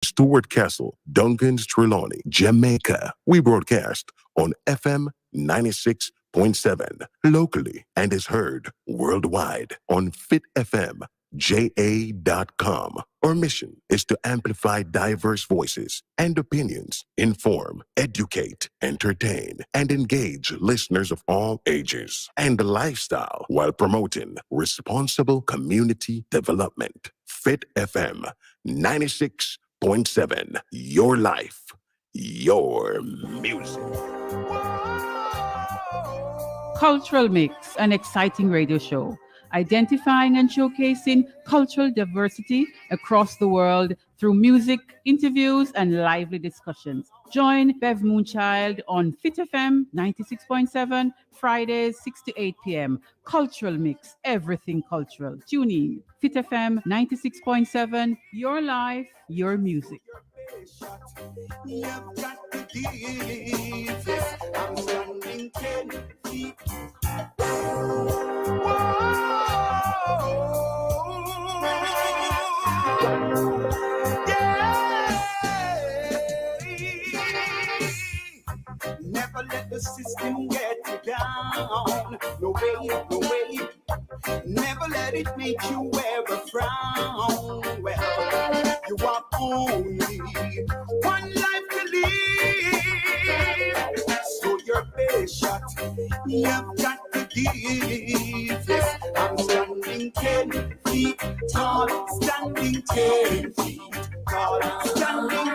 Stuart Castle, Duncan's Trelawney, Jamaica. We broadcast on FM 96.7 locally and is heard worldwide on fitfmja.com. Our mission is to amplify diverse voices and opinions, inform, educate, entertain, and engage listeners of all ages and lifestyle while promoting responsible community development. Fit FM 96.7, your life, your music. Cultural Mix, an exciting radio show identifying and showcasing cultural diversity across the world through music, interviews, and lively discussions. Join Bev Moonchild on Fit FM 96.7, Fridays 6 to 8 p.m. Cultural Mix, everything cultural. Tune in. Fit FM 96.7, your life, your music. You've got to give, yes, I'm standing 10 feet. Never let the system get you down. No way, no way. Never let it make you wear a frown. Well, you have only one life to live. So your best shot, you've got to give. Yes, I'm standing 10 feet tall, standing 10 feet tall, standing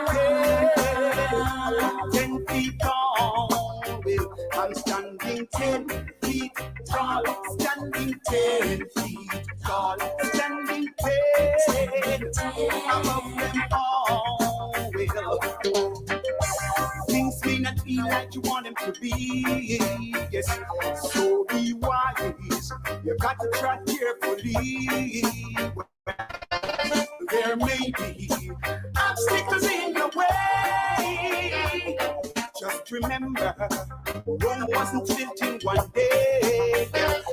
10 feet tall. Well, I'm standing 10 feet tall, standing 10 feet tall, standing 10 above them all. Well, things may not be like you want them to be. Yes, so be wise. You got to try carefully. There may be obstacles in your way. Just remember, Rome wasn't built in one day.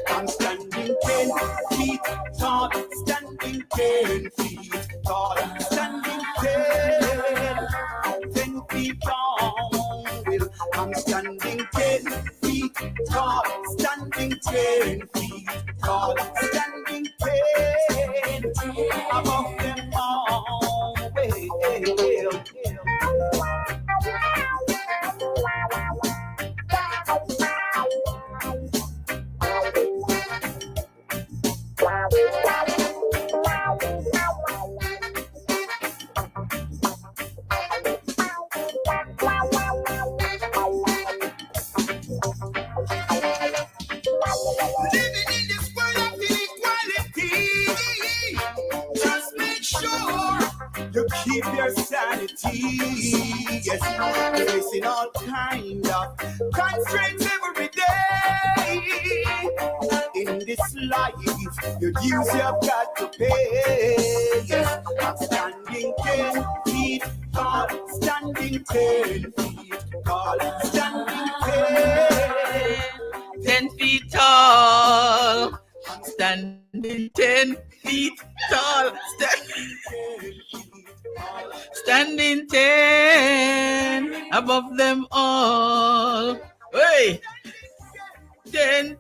I'm standing 10 feet tall, standing 10 feet tall, standing 10 feet tall. Well, I'm standing 10 feet tall, standing 10 feet tall, standing 10 above them all. Well. You keep your sanity, yes, facing all kind of constraints every day. In this life, your dues you've got to pay. Yes, I'm standing 10 feet tall, standing 10 feet tall, standing 10 feet tall, standing 10 feet tall, standing 10 above them all. Hey, 10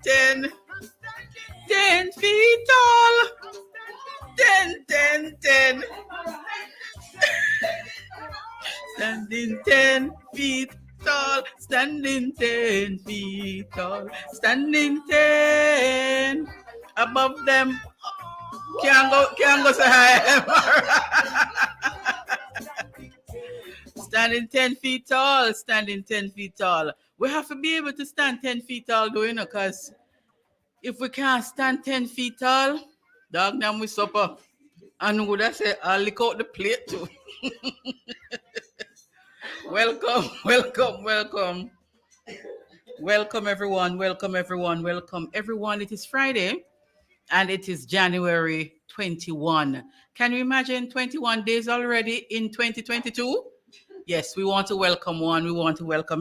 feet tall, 10 standing 10 feet tall, standing 10 feet tall, standing 10 above them. Can't go say hi. Standing 10 feet tall, standing 10 feet tall. We have to be able to stand 10 feet tall, because if we can't stand 10 feet tall, dog, now we supper. And would I say, I'll lick out the plate too. Welcome everyone. It is Friday and it is January 21. Can you imagine 21 days already in 2022? Yes, we want to welcome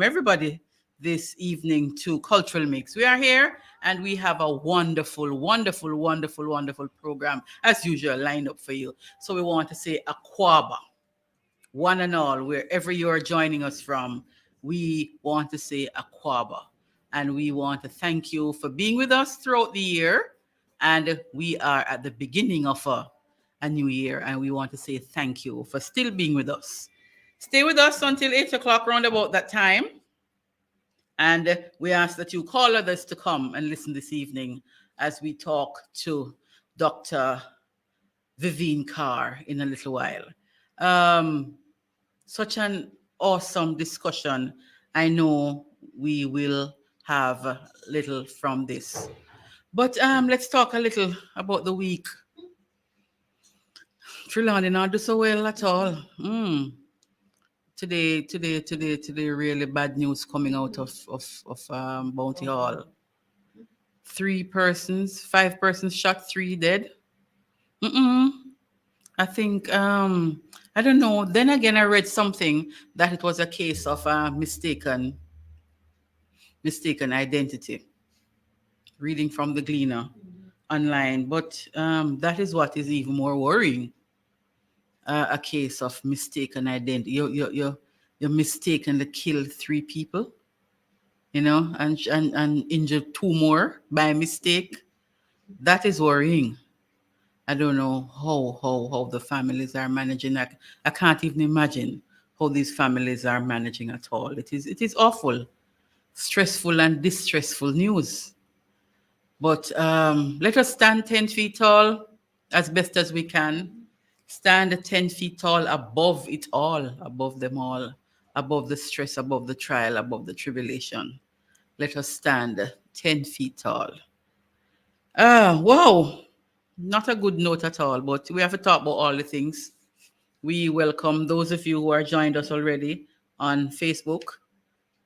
everybody this evening to Cultural Mix. We are here and we have a wonderful program as usual lined up for you. So we want to say Akwaba. one and all, wherever you are joining us from, we want to say Akwaba. And we want to thank you for being with us throughout the year. And we are at the beginning of a new year. And we want to say thank you for still being with us. Stay with us until 8 o'clock, round about that time. And we ask that you call others to come and listen this evening as we talk to Dr. Vivienne Carr in a little while. Such an awesome discussion. I know we will have a little from this. But let's talk a little about the week. Trelawney not do so well at all. Today, really bad news coming out of Bounty Hall. 5 persons shot, 3 dead. I think, I don't know. Then again, I read something that it was a case of mistaken identity. Reading from the Gleaner online. But that is what is even more worrying. A case of mistaken identity. You're mistakenly killed 3 people, and injured 2 more by mistake. That is worrying. I don't know how the families are managing that. I can't even imagine how these families are managing at all. It is awful, stressful and distressful news. But let us stand 10 feet tall as best as we can. Stand 10 feet tall above it all, above them all, above the stress, above the trial, above the tribulation. Let us stand 10 feet tall. Wow. Not a good note at all, but we have to talk about all the things. We welcome those of you who are joined us already on Facebook.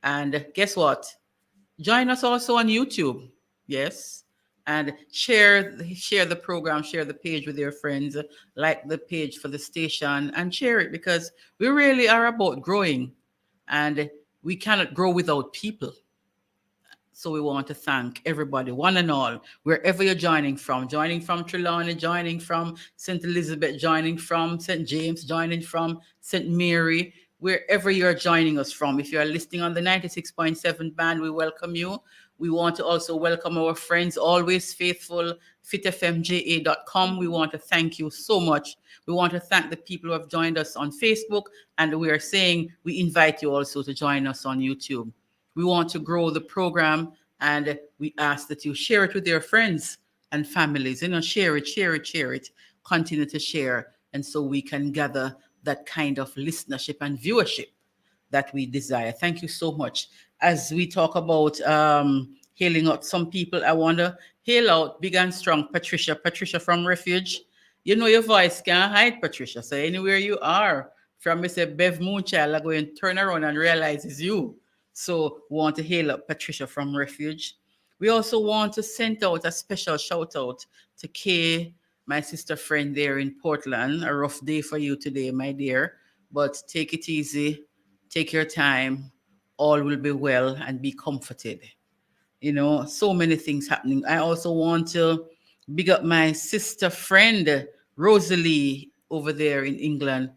And guess what? Join us also on YouTube. Yes. And share the program, share the page with your friends, like the page for the station and share it, because we really are about growing and we cannot grow without people. So we want to thank everybody, one and all, wherever you're joining from Trelawney, joining from St. Elizabeth, joining from St. James, joining from St. Mary, wherever you're joining us from. If you're listening on the 96.7 band, we welcome you. We want to also welcome our friends, always faithful, fitfmja.com. We want to thank you so much. We want to thank the people who have joined us on Facebook, and we are saying we invite you also to join us on YouTube. We want to grow the program, and we ask that you share it with your friends and families. Share it. Continue to share, and so we can gather that kind of listenership and viewership that we desire. Thank you so much. As we talk about hailing out some people, I want to hail out big and strong Patricia from Refuge. Your voice can't hide, Patricia. So anywhere you are, from Mr. Bev Moonchild, I'm going to turn around and realize it's you. So we want to hail up Patricia from Refuge. We also want to send out a special shout out to Kay, my sister friend there in Portland. A rough day for you today, my dear, but take it easy. Take your time. All will be well and be comforted. So many things happening. I also want to big up my sister friend, Rosalie, over there in England.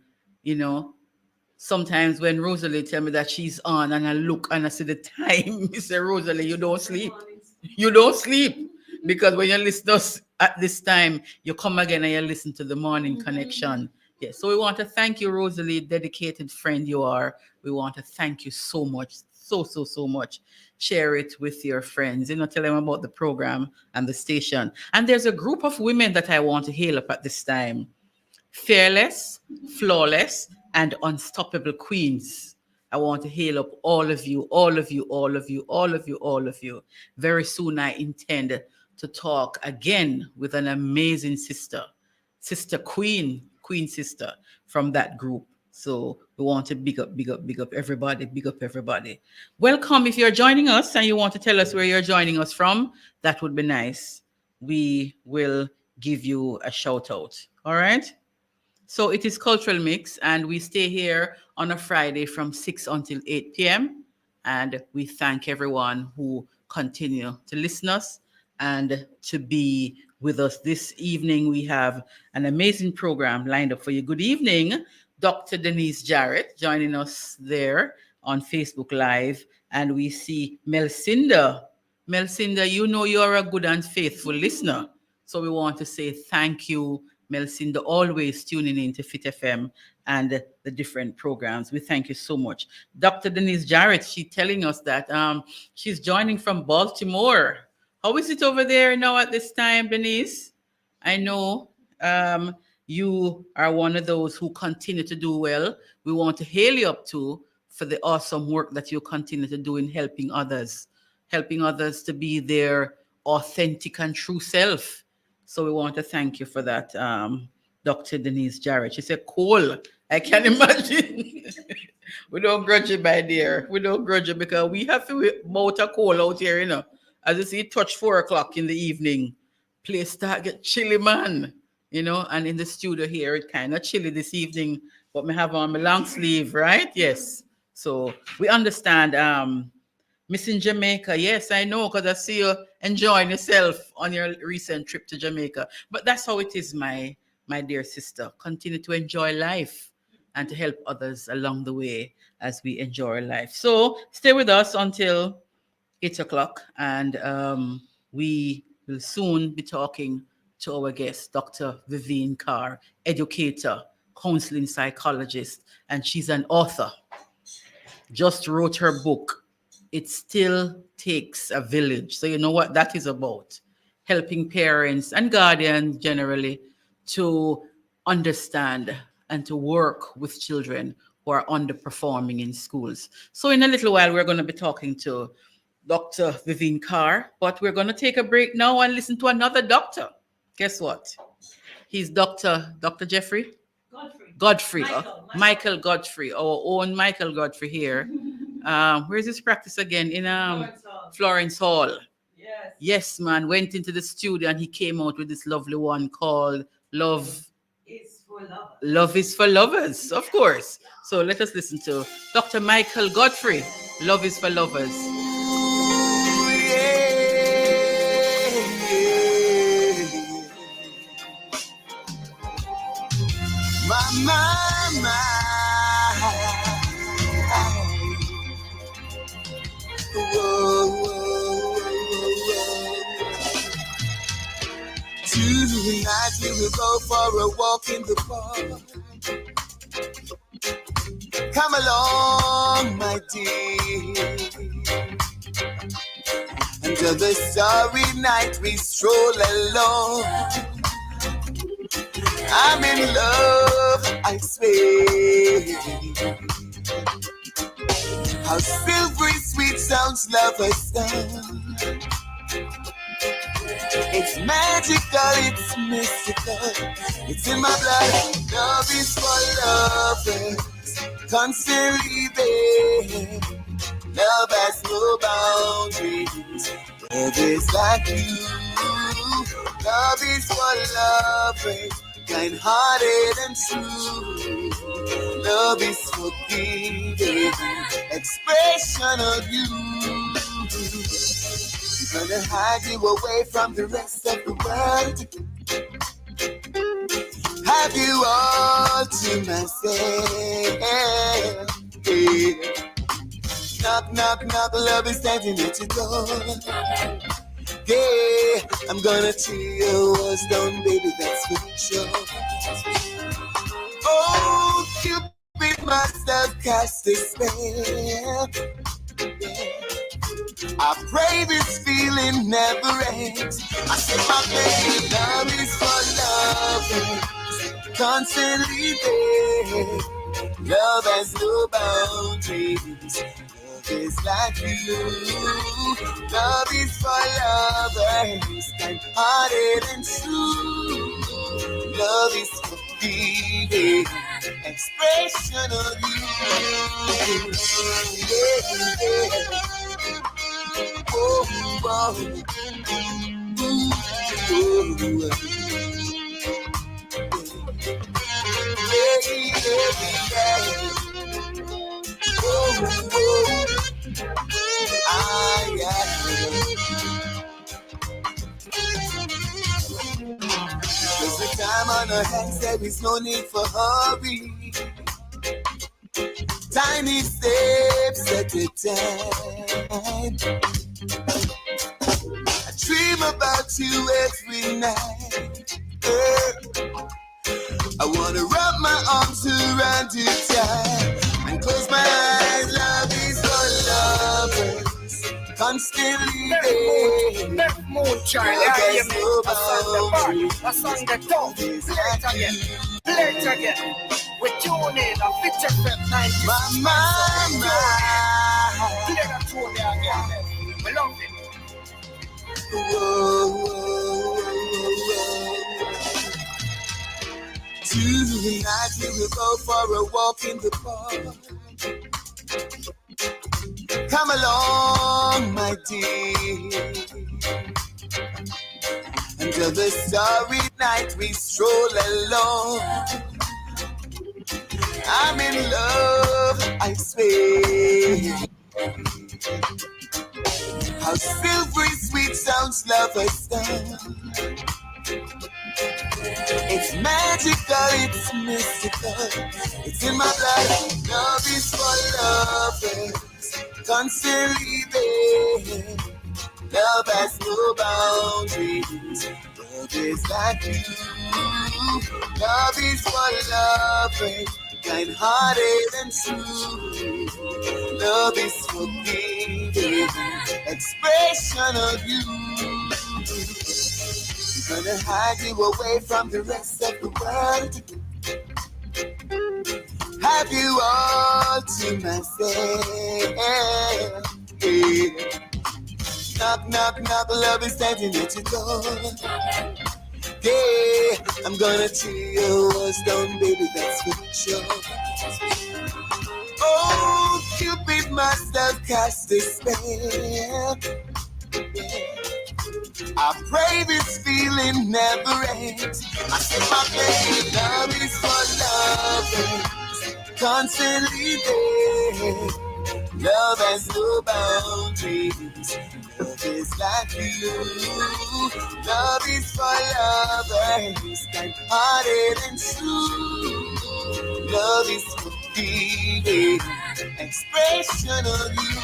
Sometimes when Rosalie tell me that she's on and I look and I see the time, I say, Rosalie, you don't sleep. You don't sleep. Because when you listen to us at this time, you come again and you listen to the morning connection. Yes. So we want to thank you, Rosalie, dedicated friend you are. We want to thank you so much. So much. Share it with your friends. Tell them about the program and the station. And there's a group of women that I want to hail up at this time. Fearless, flawless, and unstoppable queens. I want to hail up all of you. Very soon I intend to talk again with an amazing sister queen sister from that group. So we want to big up everybody. Welcome. If you're joining us and you want to tell us where you're joining us from, that would be nice. We will give you a shout out. All right. So it is Cultural Mix, and we stay here on a Friday from 6 until 8 p.m. And we thank everyone who continue to listen us and to be with us this evening. We have an amazing program lined up for you. Good evening Dr. Denise Jarrett joining us there on Facebook Live. And we see Melcinda. Melcinda, you know you're a good and faithful listener. So we want to say thank you, Melcinda, always tuning in to Fit FM and the different programs. We thank you so much. Dr. Denise Jarrett, she's telling us that she's joining from Baltimore. How is it over there now at this time, Denise? I know you are one of those who continue to do well. We want to hail you up to for the awesome work that you continue to do in helping others to be their authentic and true self. So we want to thank you for that, Dr. Denise Jarrett. She said, cool. I can imagine. We don't grudge you, my dear. We don't grudge you because we have to mount a coal out here, you know. As you see, it touch 4 o'clock in the evening. Place start get chilly, man. You know, and in the studio here, it's kind of chilly this evening, but me have on my long sleeve, right? Yes. So we understand. Missing Jamaica. Yes, I know, because I see you enjoying yourself on your recent trip to Jamaica. But that's how it is, my dear sister. Continue to enjoy life and to help others along the way as we enjoy life. So stay with us until 8 o'clock, and we will soon be talking to our guest, Dr. Vivian Carr, educator, counseling psychologist, and she's an author. Just wrote her book, It Still Takes a Village. So you know what that is about, helping parents and guardians generally to understand and to work with children who are underperforming in schools. So in a little while, we're going to be talking to Dr. Vivian Carr, but we're going to take a break now and listen to another doctor. Guess what? He's Dr. Jeffrey? Godfrey. Michael Godfrey, our own Michael Godfrey here. Where's his practice again? In Florence Hall. Yes, man. Went into the studio and he came out with this lovely one called Love is for Lovers. Love is for Lovers, of course. So let us listen to Dr. Michael Godfrey, Love is for Lovers. My. Whoa. Tonight we will go for a walk in the park. Come along, my dear. Under the starry night we stroll along. I'm in love, I swear. How silvery sweet sounds lovers sound. It's magical, it's mystical. It's in my blood. Love is for lovers, constantly there. Love has no boundaries. Love is like you. Love is for lovers, kind-hearted and true. Love is forgiving, expression of you. I'm gonna hide you away from the rest of the world. Have you all to myself. Yeah. Knock, knock, knock, love is standing at your door. Yeah, I'm gonna tear your walls down, baby, that's for sure. Oh, Cupid must have cast a spell. Yeah. I pray this feeling never ends. I said my baby, love is for lovers, constantly there. Love has no boundaries. Is like you. Love is for lovers, kind-hearted and true. Love is for giving, expression of you. Yeah. Oh. Yeah. There's a time on our hands, there is no need for hurry. Tiny steps at a time. I dream about you every night. I wanna wrap my arms around you tight and close my eyes. Love is for lovers, constantly there. Left moon, Charlie. I hear me. A song that talk. Play it again. We tune in a picture FM 90. Mama, Play that tune there again. We love it. Tonight we will go for a walk in the park. Come along, my dear. Until the starry night we stroll along. I'm in love, I swear. How silvery sweet sounds lovers done. It's magical, it's mystical. It's in my blood. Love is for lovers, constantly there. Love has no boundaries. Love is like you. Love is for lovers, kind-hearted and true. Love is for giving, expression of you. I'm gonna hide you away from the rest of the world. Have you all to myself. Yeah. Knock, knock, knock, love is standing at your door. Yeah, I'm gonna tear your walls down, baby, that's for sure. Oh, Cupid must have cast a spell. I pray this feeling never ends. I say my baby, love is for lovers, constantly there. Love has no boundaries. Love is like you. Love is for lovers, kind-hearted and true. Love is for giving, expression of you.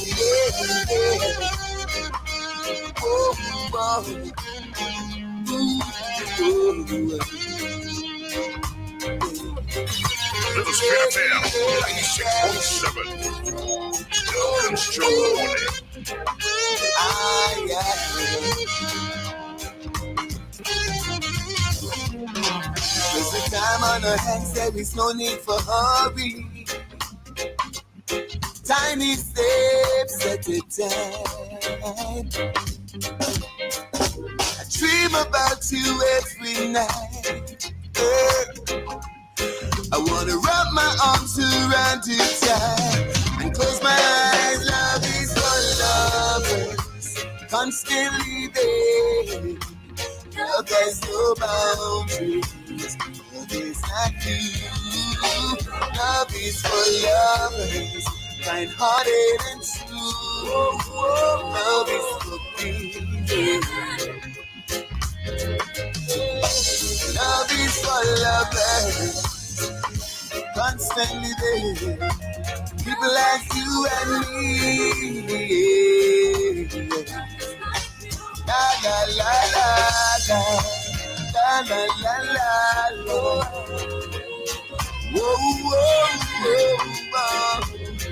Yeah, yeah. Oh, oh, Little FM 96.7. Duncan's Joe on it. There's a time on our hands, there is no need for hurry. Tiny steps at a time. I dream about you every night. I wanna wrap my arms around you tight and close my eyes. Love is for lovers, constantly there. Love has no boundaries. Love is like you. Love is for lovers, kind-hearted and true. Love is for people. Love is for lovers, constantly there. People like you and me. La la la la la, la la la la la. Whoa whoa whoa whoa.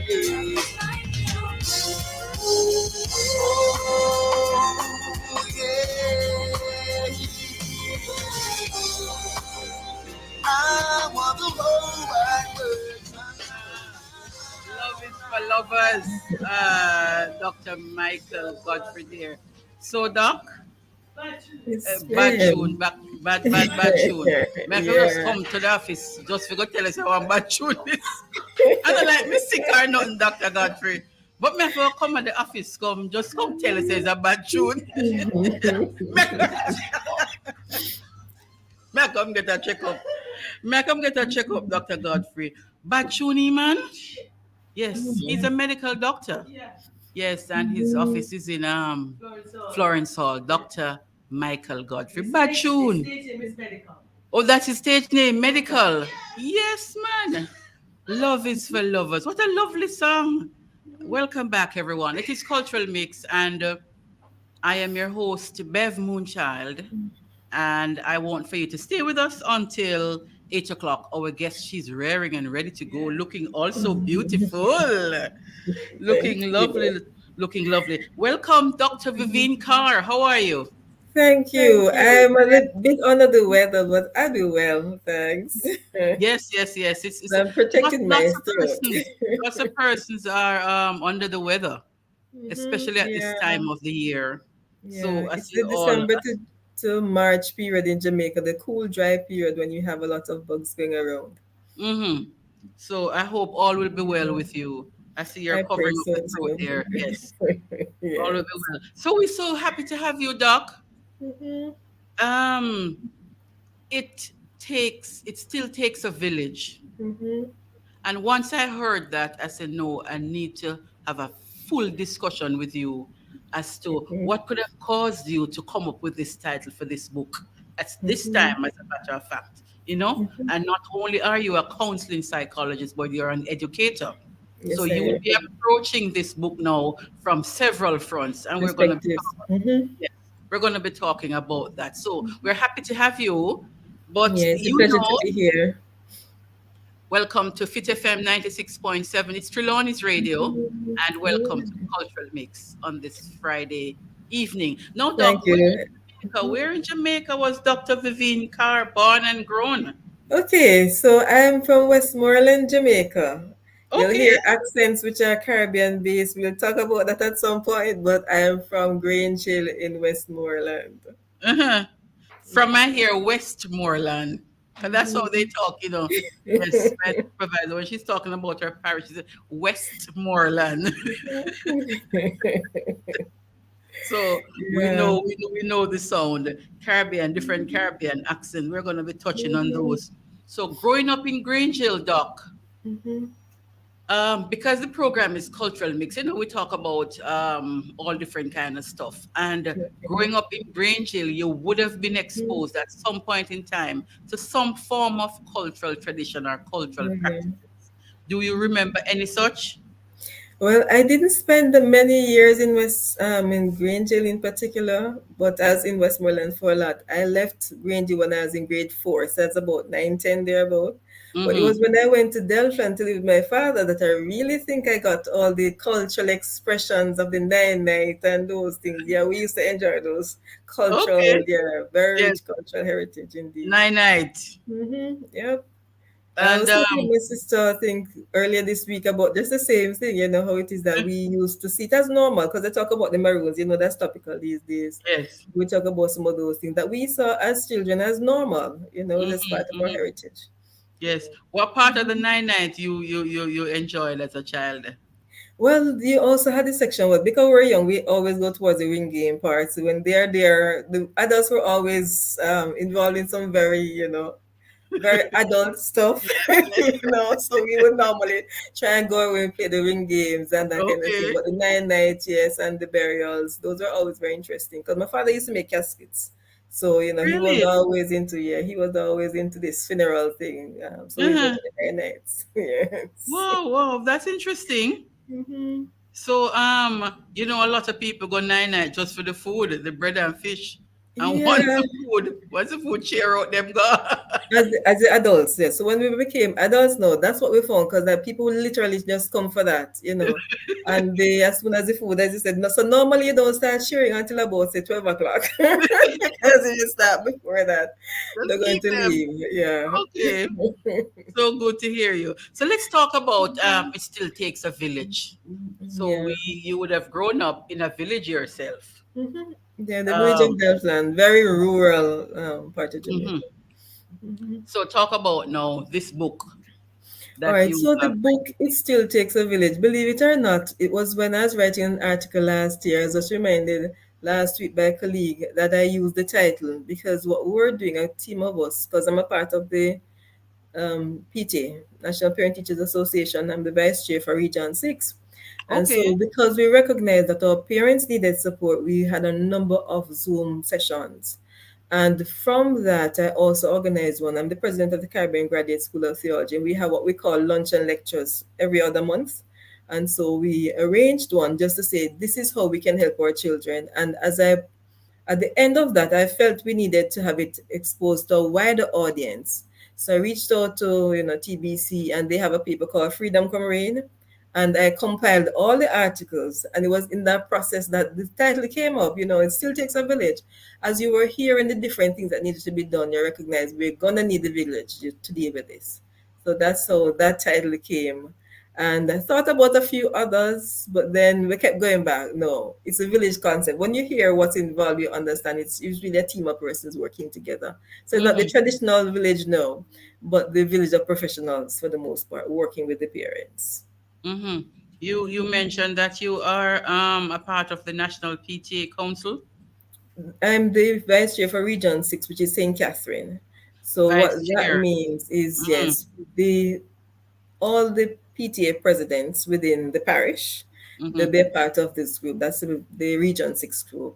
Yeah. Oh yeah. I want the whole wide world. Love is for lovers. Dr. Michael Godfrey there. So, Doc, bad tune, bad tune. Maybe just come to the office just for go tell us how bad tune is. I don't like me sick or nothing, Dr. Godfrey. But me for come at the office, come tell us it's a bad tune. May I come get a checkup? Dr. Godfrey. Bad tune, man. Yes, he's a medical doctor. Yes, and his office is in Florence Hall. Dr. Michael Godfrey. Bad tune. Oh, that's his stage name, medical. Yes, man. Love is for lovers. What a lovely song. Welcome back, everyone. It is Cultural Mix, and I am your host, Bev Moonchild. And I want for you to stay with us until 8 o'clock. Our guest, she's raring and ready to go, looking also beautiful, Thank looking lovely, you. looking lovely. Welcome, Dr. Vivienne Carr. How are you? Thank you. I'm a little bit under the weather, but I'll be well, thanks. Yes, yes, yes. It's I'm protecting my lots of throat. persons. Lots of persons are under the weather, especially at this Yeah, time of the year. yeah. So I It's see the all. December to March period in Jamaica, the cool, dry period when you have a lot of bugs going around. Mm-hmm. So I hope all will be well with you. I see you're I pray covering up so the throat too. there. Yes, all will be Yes. well. So we're so happy to have you, Doc. Mm-hmm. Um, it still takes a village. Mm-hmm. And once I heard that, I said, no, I need to have a full discussion with you as to what could have caused you to come up with this title for this book at this Mm-hmm. time, as a matter of fact, you know? And not only are you a counseling psychologist, but you're an educator. So Yes, I you will am. be approaching this book now from several fronts, and we're going to be Perspectives. Mm-hmm. yes, we're going to be talking about that. So we're happy to have you, but Yeah, it's a pleasure to be here. welcome to Fit FM 96.7. It's Trelawney's Radio, and welcome to Cultural Mix on this Friday evening. Now, Thank Doc, you. where in Jamaica was Dr. Vivienne Carr born and grown? Okay, so I'm from Westmoreland, Jamaica. You'll Okay. hear accents which are Caribbean based. We'll talk about that at some point, but I am from Grange Hill in Westmoreland. Uh-huh. From I hear Westmoreland. And that's how they talk, you know. Yes, my supervisor, when she's talking about her parish, she said Westmoreland. So Yeah. we know the sound, Caribbean, different Caribbean accent. We're gonna be touching on those. So growing up in Grange Hill, Doc, Mhm. because the program is cultural mix, you know, we talk about all different kind of stuff. And growing up in Grange Hill, you would have been exposed at some point in time to some form of cultural tradition or cultural Mhm. practices. Do you remember any such? Well, I didn't spend the many years in Grange Hill in particular, but as in Westmoreland for a lot. I left Grange Hill when I was in grade four, so that's about 9, 10 thereabout. But it Mm-hmm. was when I went to Delft to live with my father that I really think I got all the cultural expressions of the nine night and those things. Yeah, we used to enjoy those Okay. cultural, yeah, very Yes. rich cultural heritage indeed. Nine night. Yep. I And was talking to my sister, I think, earlier this week about just the same thing, how it is that we used to see it as normal because they talk about the Maroons, that's topical these days. yes. We talk about some of those things that we saw as children as normal, that's Mm-hmm, part of our mm-hmm. heritage. Yes. What part of the nine night you enjoyed as a child? Well, you also had this section where, because we're young, we always go towards the ring game part. So when they're there, the adults were always involved in some very adult stuff, So we would normally try and go away and play the ring games and that kind of thing. Okay. But the nine nights, yes, and the burials, those were always very interesting because my father used to make caskets. So, Really? he was always into this funeral thing. So we go Uh-huh. to the nine nights. Yes. Wow, wow, that's interesting. hmm So, a lot of people go nine night just for the food, the bread and fish. And Yeah. once the food cheer out, them go. As the adults, yes. So when we became adults, no, that's what we found because that people literally just come for that. And they, as soon as the food, as you said, no, so normally you don't start sharing until about say 12 o'clock because if you start before that, they're Just going keep to them. leave. Yeah. Okay. So good to hear you. So let's talk about it still takes a village. So Yeah. you would have grown up in a village yourself. Yeah, the village of Um, Delftland, very rural part of Jamaica. mhm. So talk about now this book All that right, you so the have book, It Still Takes a Village. Believe it or not, it was when I was writing an article last year, I was just reminded last week by a colleague that I used the title because what we were doing, a team of us, because I'm a part of the PTA, National Parent Teachers Association, I'm the vice chair for Region 6. And okay. so because we recognized that our parents needed support, we had a number of Zoom sessions. And from that, I also organize one. I'm the president of the Caribbean Graduate School of Theology, and we have what we call lunch and lectures every other month. And so we arranged one just to say, this is how we can help our children. And at the end of that, I felt we needed to have it exposed to a wider audience. So I reached out to TBC, and they have a paper called Freedom Come Rain, and I compiled all the articles. And it was in that process that the title came up. It still takes a village. As you were hearing the different things that needed to be done, you recognize we're gonna need the village to deal with this. So that's how that title came. And I thought about a few others, but then we kept going back. No, it's a village concept. When you hear what's involved, you understand it's usually a team of persons working together. So it's not the traditional village, no, but the village of professionals for the most part, working with the parents. Mm-hmm. You mentioned that you are a part of the National PTA Council. I'm the vice chair for Region 6, which is St. Catherine. So what Vice that chair. means is, Mm-hmm. yes, all the PTA presidents within the parish, they'll Mm-hmm. be a part of this group. That's the Region 6 group.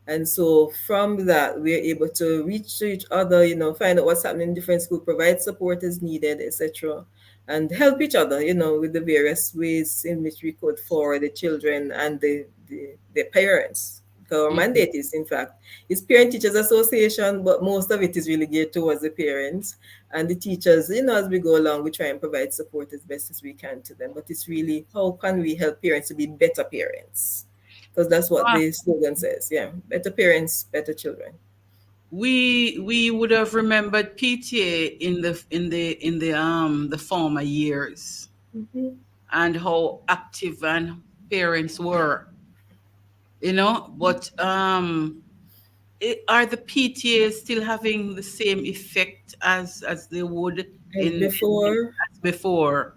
And so from that, we're able to reach to each other, find out what's happening in different schools, provide support as needed, etc., and help each other, with the various ways in which we could for the children and the parents. So our Mm-hmm. mandate is, in fact, is Parent Teachers Association, but most of it is really geared towards the parents and the teachers. As we go along, we try and provide support as best as we can to them. But it's really, how can we help parents to be better parents? Because that's what Ah, the slogan says. Yeah, better parents, better children. we would have remembered PTA in the former years, Mhm. and how active and parents were, but are the PTAs still having the same effect as they would As before, as before?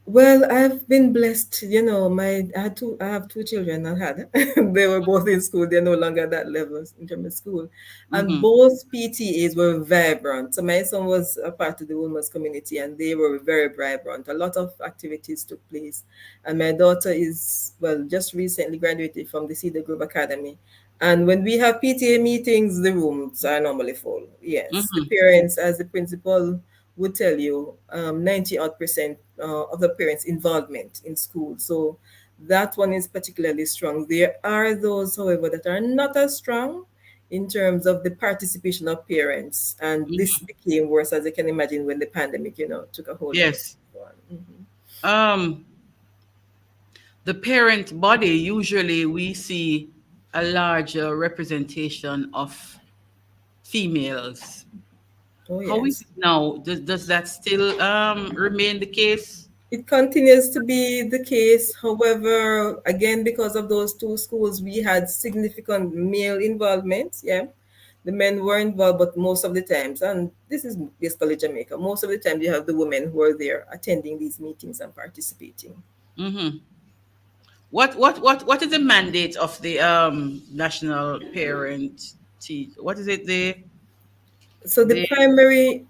well, I've been blessed. I have two children. I had they were both in school. They're no longer at that level in terms of school, and Mm-hmm. both PTAs were vibrant. So my son was a part of the women's community, and they were very vibrant. A lot of activities took place, and my daughter is just recently graduated from the Cedar Grove Academy. And when we have PTA meetings, the rooms are normally full. Yes, the Mm-hmm. parents, as the principal would tell you, 90 odd percent of the parents' involvement in school. So that one is particularly strong. There are those, however, that are not as strong in terms of the participation of parents. And this became worse, as you can imagine, when the pandemic, took a hold of Yes. everyone. Mhm. Um, the parent body, usually we see a larger representation of females. Oh, How is yes. it now? Does that still remain the case? It continues to be the case. However, again, because of those two schools, we had significant male involvement. Yeah, the men were involved, but most of the times, and this is basically Jamaica, most of the time you have the women who are there attending these meetings and participating. Mm-hmm. What is the mandate of the national parent teach? What is it? So the The primary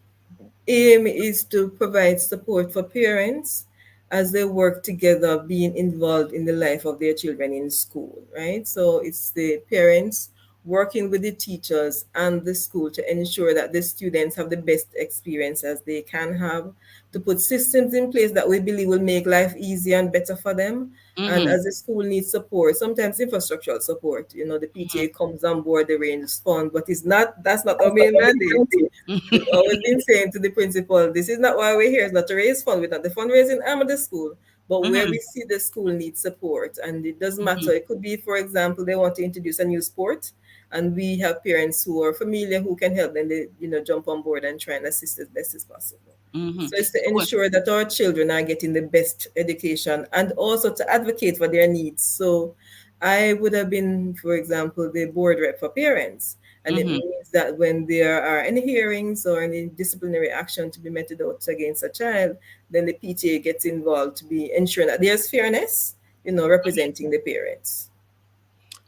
aim is to provide support for parents as they work together, being involved in the life of their children in school, right? So it's the parents working with the teachers and the school to ensure that the students have the best experience as they can have, to put systems in place that we believe will make life easier and better for them. And mm-hmm. as the school needs support, sometimes infrastructural support, the PTA comes on board, the range fund, but that's not our main mandate. We've always been saying to the principal, this is not why we're here. It's not to raise fund. We're not the fundraising arm of the school. But where Mm-hmm. we see the school needs support, and it doesn't Mm-hmm. matter. It could be, for example, they want to introduce a new sport, and we have parents who are familiar who can help them. They, jump on board and try and assist as best as possible. Mm-hmm. So it's to So, ensure that our children are getting the best education and also to advocate for their needs. So I would have been, for example, the board rep for parents. And it mm-hmm. means that when there are any hearings or any disciplinary action to be meted out against a child, then the PTA gets involved to be ensuring that there's fairness, representing the parents.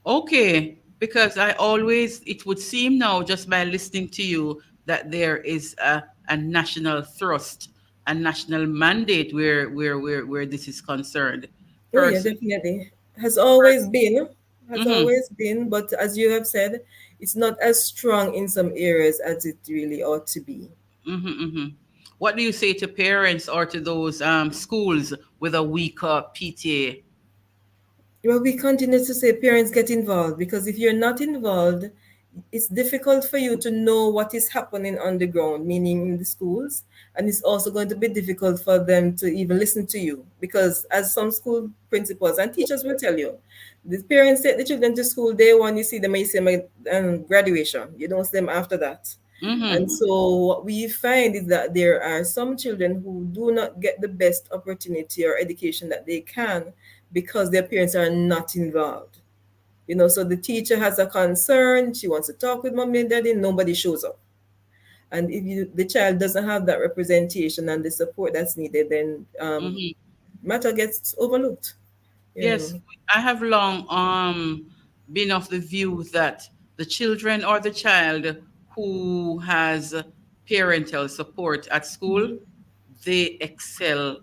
Okay, because it would seem now just by listening to you that there is a national thrust, a national mandate where this is concerned. Oh yeah, Person, definitely. person. Has Mm-hmm. always been, but as you have said, it's not as strong in some areas as it really ought to be. Mm-hmm. What do you say to parents or to those schools with a weaker PTA? Well, we continue to say parents get involved, because if you're not involved, it's difficult for you to know what is happening on the ground, meaning in the schools. And it's also going to be difficult for them to even listen to you, because as some school principals and teachers will tell you, the parents take the children to school day one, you see them, you see them at graduation. You don't see them after that. And Mm-hmm. so what we find is that there are some children who do not get the best opportunity or education that they can because their parents are not involved. So the teacher has a concern, she wants to talk with mommy and daddy, nobody shows up. And if the child doesn't have that representation and the support that's needed, then Mm-hmm. matter gets overlooked. You Yes, know. I have long been of the view that the children or the child who has parental support at school, they excel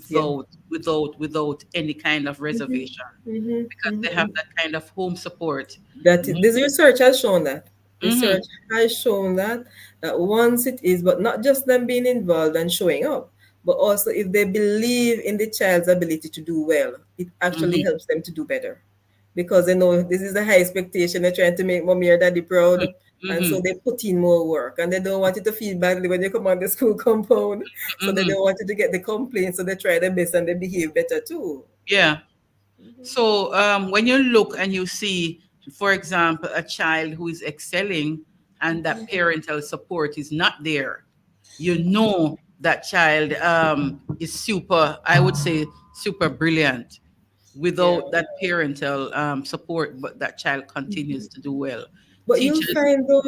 Yeah. without any kind of reservation Hmm. because they have that kind of home support. This research has shown that. Mm-hmm. Research has shown that once it is, but not just them being involved and showing up, but also if they believe in the child's ability to do well, it actually Mm-hmm. helps them to do better. Because they know this is a high expectation, they're trying to make mommy or daddy proud. And so Mm-hmm. they put in more work, and they don't want you to feel badly when you come on the school compound. So they Mm-hmm. don't want you to get the complaints, so they try their best and they behave better too. Yeah. So when you look and you see, for example, a child who is excelling and that parental support is not there, you know that child is super, I would say, super brilliant. Yeah. Without that parental support, but that child continues to do well. But you'll Teachers, find though,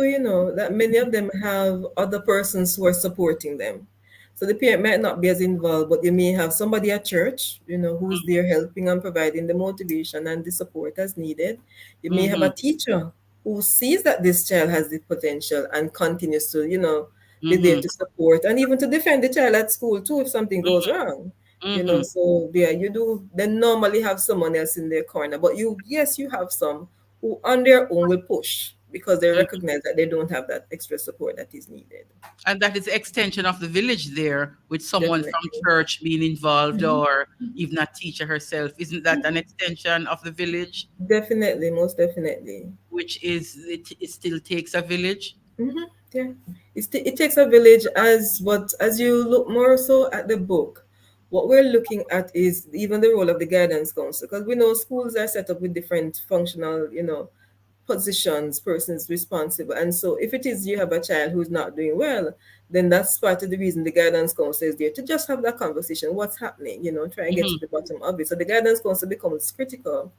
that many of them have other persons who are supporting them. So the parent might not be as involved, but you may have somebody at church, who's there helping and providing the motivation and the support as needed. You may have mm-hmm, a teacher who sees that this child has the potential and continues to, be there mm-hmm, to support and even to defend the child at school too if something goes wrong. mm-hmm, So yeah, you do they normally have someone else in their corner, but yes, you have some who on their own will push because they mm-hmm. recognize that they don't have that extra support that is needed. And that is extension of the village there with someone from Definitely. church being involved or even a teacher herself. Isn't that an extension of the village? Definitely, most definitely. Which is, it still takes a village. Yeah. It takes a village, as you look more so at the book, what we're looking at is even the role of the guidance council, because we know schools are set up with different functional, positions, persons responsible. And so if it is you have a child who's not doing well, then that's part of the reason the guidance council is there to just have that conversation. What's happening? Try and get to Mm-hmm, the bottom of it. So the guidance council becomes critical.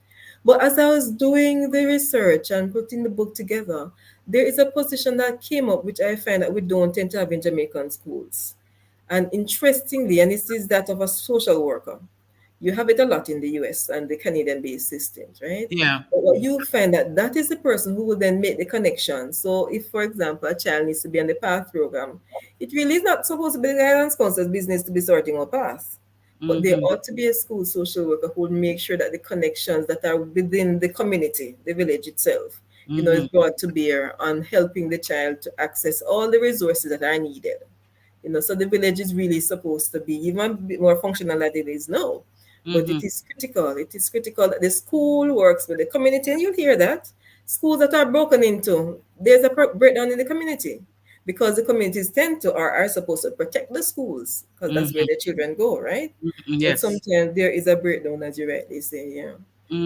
But as I was doing the research and putting the book together, there is a position that came up which I find that we don't tend to have in Jamaican schools. And interestingly, and this is that of a social worker. You have it a lot in the US and the Canadian based systems, right? yeah. But what you find that is the person who will then make the connection. So if, for example, a child needs to be on the PATH program, it really is not supposed to be the guidance counselor's business to be sorting out path. But there Mm-hmm, ought to be a school social worker who will make sure that the connections that are within the community, the village itself, is mm-hmm, brought to bear on helping the child to access all the resources that are needed. So the village is really supposed to be even a bit more functional than it is now. But mm-hmm, it is critical. It is critical that the school works with the community, and you'll hear that. Schools that are broken into, there's a breakdown in the community because the communities tend to or are supposed to protect the schools because that's where mm-hmm, the children go, right? mm-hmm, But yes. sometimes there is a breakdown, as you rightly say, yeah.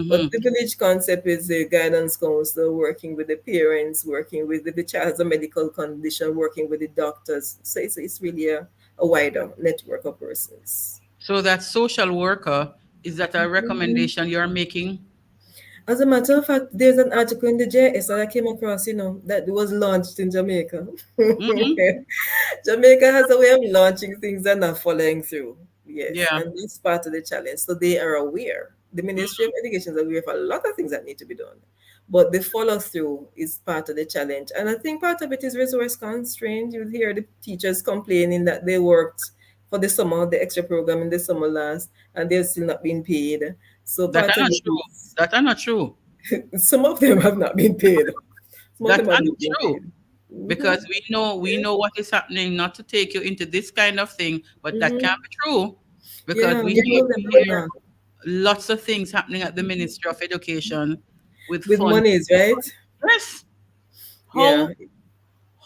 But Mm-hmm. the village concept is the guidance counselor working with the parents, working with the child has a medical condition, working with the doctors. So it's really a wider network of persons. So that social worker, is that a recommendation you're making? As a matter of fact, there's an article in the JS that I came across, that was launched in Jamaica. Mm-hmm. Jamaica has a way of launching things and not following through. Yes, Yeah. and that's part of the challenge. So they are aware. The Ministry of Education is aware of a lot of things that need to be done. But the follow through is part of the challenge. And I think part of it is resource constraint. You'll hear the teachers complaining that they worked for the summer, the extra program in the summer last, and they're still not being paid. So That part are of not it true. is That are not true. some of them have not been paid. Small That amount and is being true. paid. Mm-hmm. Because we know what is happening, not to take you into this kind of thing, but that can Mm-hmm. be true because Yeah, we we hear, know them we but hear not. lots of things happening at the Ministry of Education with With funds. monies, right? Yes. Yeah.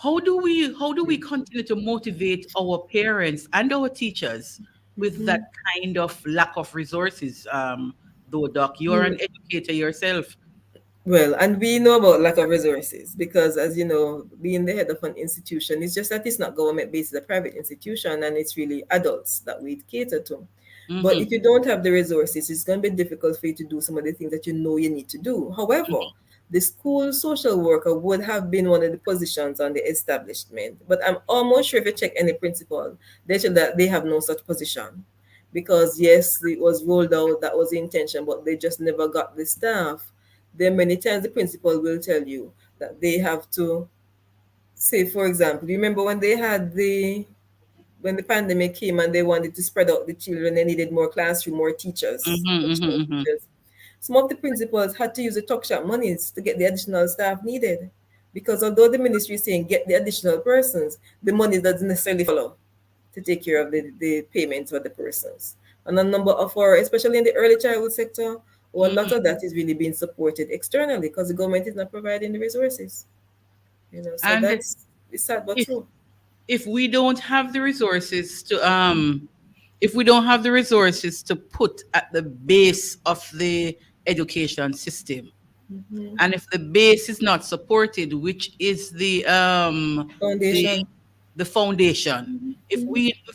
How do we continue to motivate our parents and our teachers with that Mm-hmm. kind of lack of resources? Though, Doc, you're an educator yourself. Well, and we know about lack of resources because, as you know, being the head of an institution, it's just that it's not government based, it's a private institution, and it's really adults that we cater to. But Mm-hmm. if you don't have the resources, it's going to be difficult for you to do some of the things that you know you need to do. However, the school social worker would have been one of the positions on the establishment. But I'm almost sure if you check any principal, they should that they have no such position. Because yes, it was rolled out, that was the intention, but they just never got the staff. Then many times the principal will tell you that they have to say, for example, you remember when they had the when the pandemic came and they wanted to spread out the children, they needed more classroom, more teachers, Mm-hmm, additional mm-hmm, mm-hmm. teachers. Some of the principals had to use the talk shop monies to get the additional staff needed. Because although the ministry is saying get the additional persons, the money doesn't necessarily follow to take care of the payments for the persons. And a number of our, especially in the early childhood sector, well, a lot of that is really being supported externally because the government is not providing the resources. So And that's it's sad but if true. if we don't have the resources to if we don't have the resources to put at the base of the education system, Mhm. and if the base is not supported, which is the Foundation. the foundation, if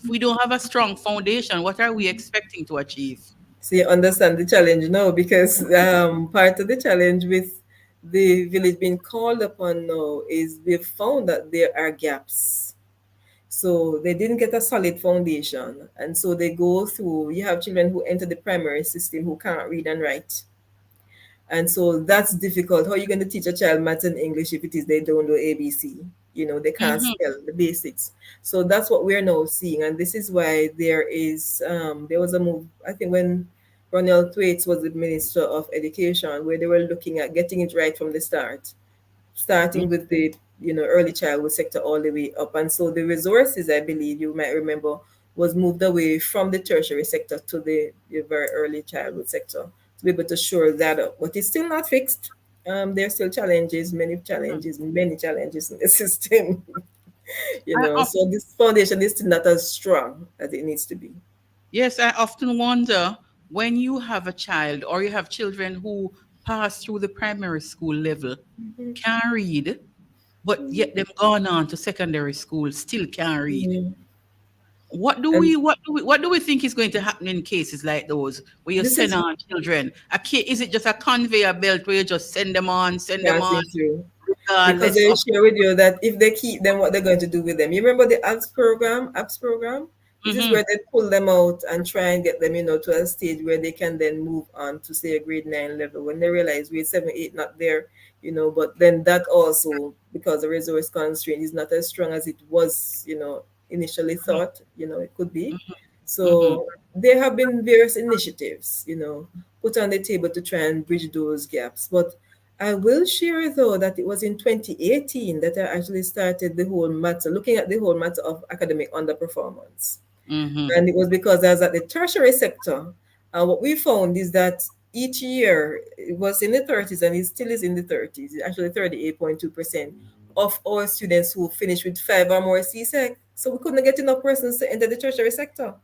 we don't have a strong foundation, what are we expecting to achieve? So you understand the challenge now because part of the challenge with the village being called upon now is we've found that there are gaps. So they didn't get a solid foundation. And so they go through, you have children who enter the primary system who can't read and write. And so that's difficult. How are you going to teach a child math and English if it is they don't know ABC? They can't Hmm. spell the basics. So that's what we're now seeing. And this is why there was a move, I think when Ronald Thwaites was the Minister of Education, where they were looking at getting it right from the start, starting with the early childhood sector all the way up. And so the resources, I believe you might remember, was moved away from the tertiary sector to the very early childhood sector to be able to shore that up. But it's still not fixed. There are still many challenges in the system. I of, So this foundation is still not as strong as it needs to be. yes, I often wonder, when you have a child or you have children who pass through the primary school level, can read, but yet them gone on to secondary school still can't read. Mhm. And What do we think is going to happen in cases like those where you this send is on children? Is it just a conveyor belt where you just send them on passing through. Because regardless they of? share with you that if they keep them, what they're going to do with them. You remember the apps program? This is Hmm. where they pull them out and try and get them, to a stage where they can then move on to say a grade 9 level when they realize grade 7, 8 not there, but then that also, because the resource constraint is not as strong as it was, initially thought, it could be. Hmm. So there have been various initiatives, put on the table to try and bridge those gaps. But I will share though that it was in 2018 that I actually started the whole matter, looking at the whole matter of academic underperformance. Hmm. And it was because I was at the tertiary sector. And what we found is that each year it was in the 30s and it still is in the 30s, it's actually 38.2% of our students who finished with 5 or more CSEC. So we couldn't get enough persons to enter the tertiary sector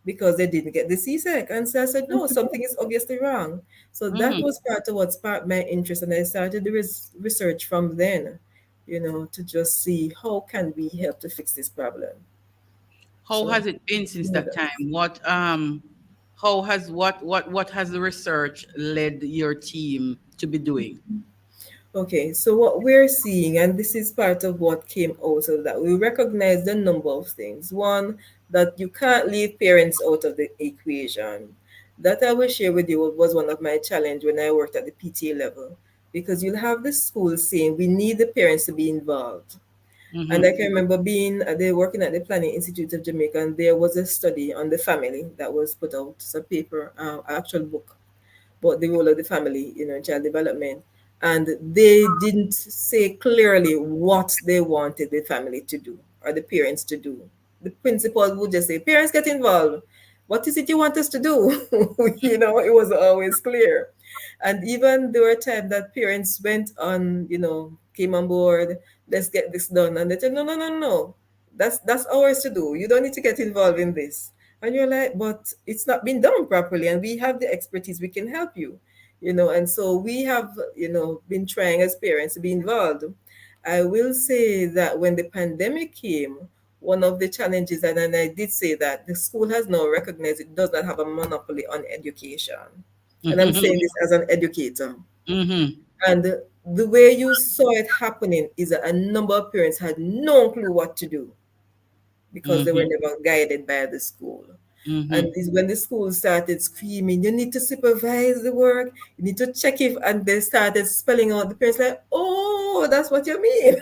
because they didn't get the CSEC. And so I said, no, something is obviously wrong. So that Hmm. was part of what sparked my interest. And I started the research from then, to just see how can we help to fix this problem. How So has it been since yeah, that time? What has the research led your team to be doing? okay, so what we're seeing, and this is part of what came out of that, we recognize the number of things. One, that you can't leave parents out of the equation. That I will share with you was one of my challenge when I worked at the PTA level, because you'll have the school saying we need the parents to be involved. And I Hmm. can remember being they working at the Planning Institute of Jamaica, and there was a study on the family that was put out, it's a paper, actual book about the role of the family, in child development. and they didn't say clearly what they wanted the family to do or the parents to do. The principal would just say, "Parents, get involved. What is it you want us to do?" It was always clear. And even there were times that parents went on, came on board, let's get this done. And they said, no, no, no, no. That's ours to do. You don't need to get involved in this. And you're like, but it's not been done properly, and we have the expertise, we can help you. And so we have, been trying as parents to be involved. I will say that when the pandemic came, one of the challenges, and I did say that the school has now recognized it does not have a monopoly on education. And I'm saying this as an educator. Mm-hmm. And the way you saw it happening is that a number of parents had no clue what to do because they were never guided by the school. And it's when the school started screaming, you need to supervise the work, you need to check if, and they started spelling out, the parents like, oh, that's what you mean,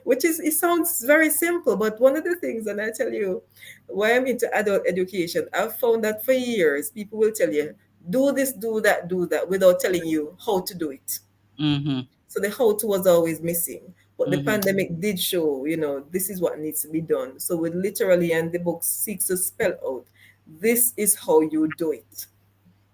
which is, it sounds very simple, but one of the things, and I tell you, why I'm into adult education, I've found that for years, people will tell you, do this, do that, without telling you how to do it. So the how to was always missing. But the pandemic did show, this is what needs to be done. So we literally, and the book seeks to spell out, this is how you do it.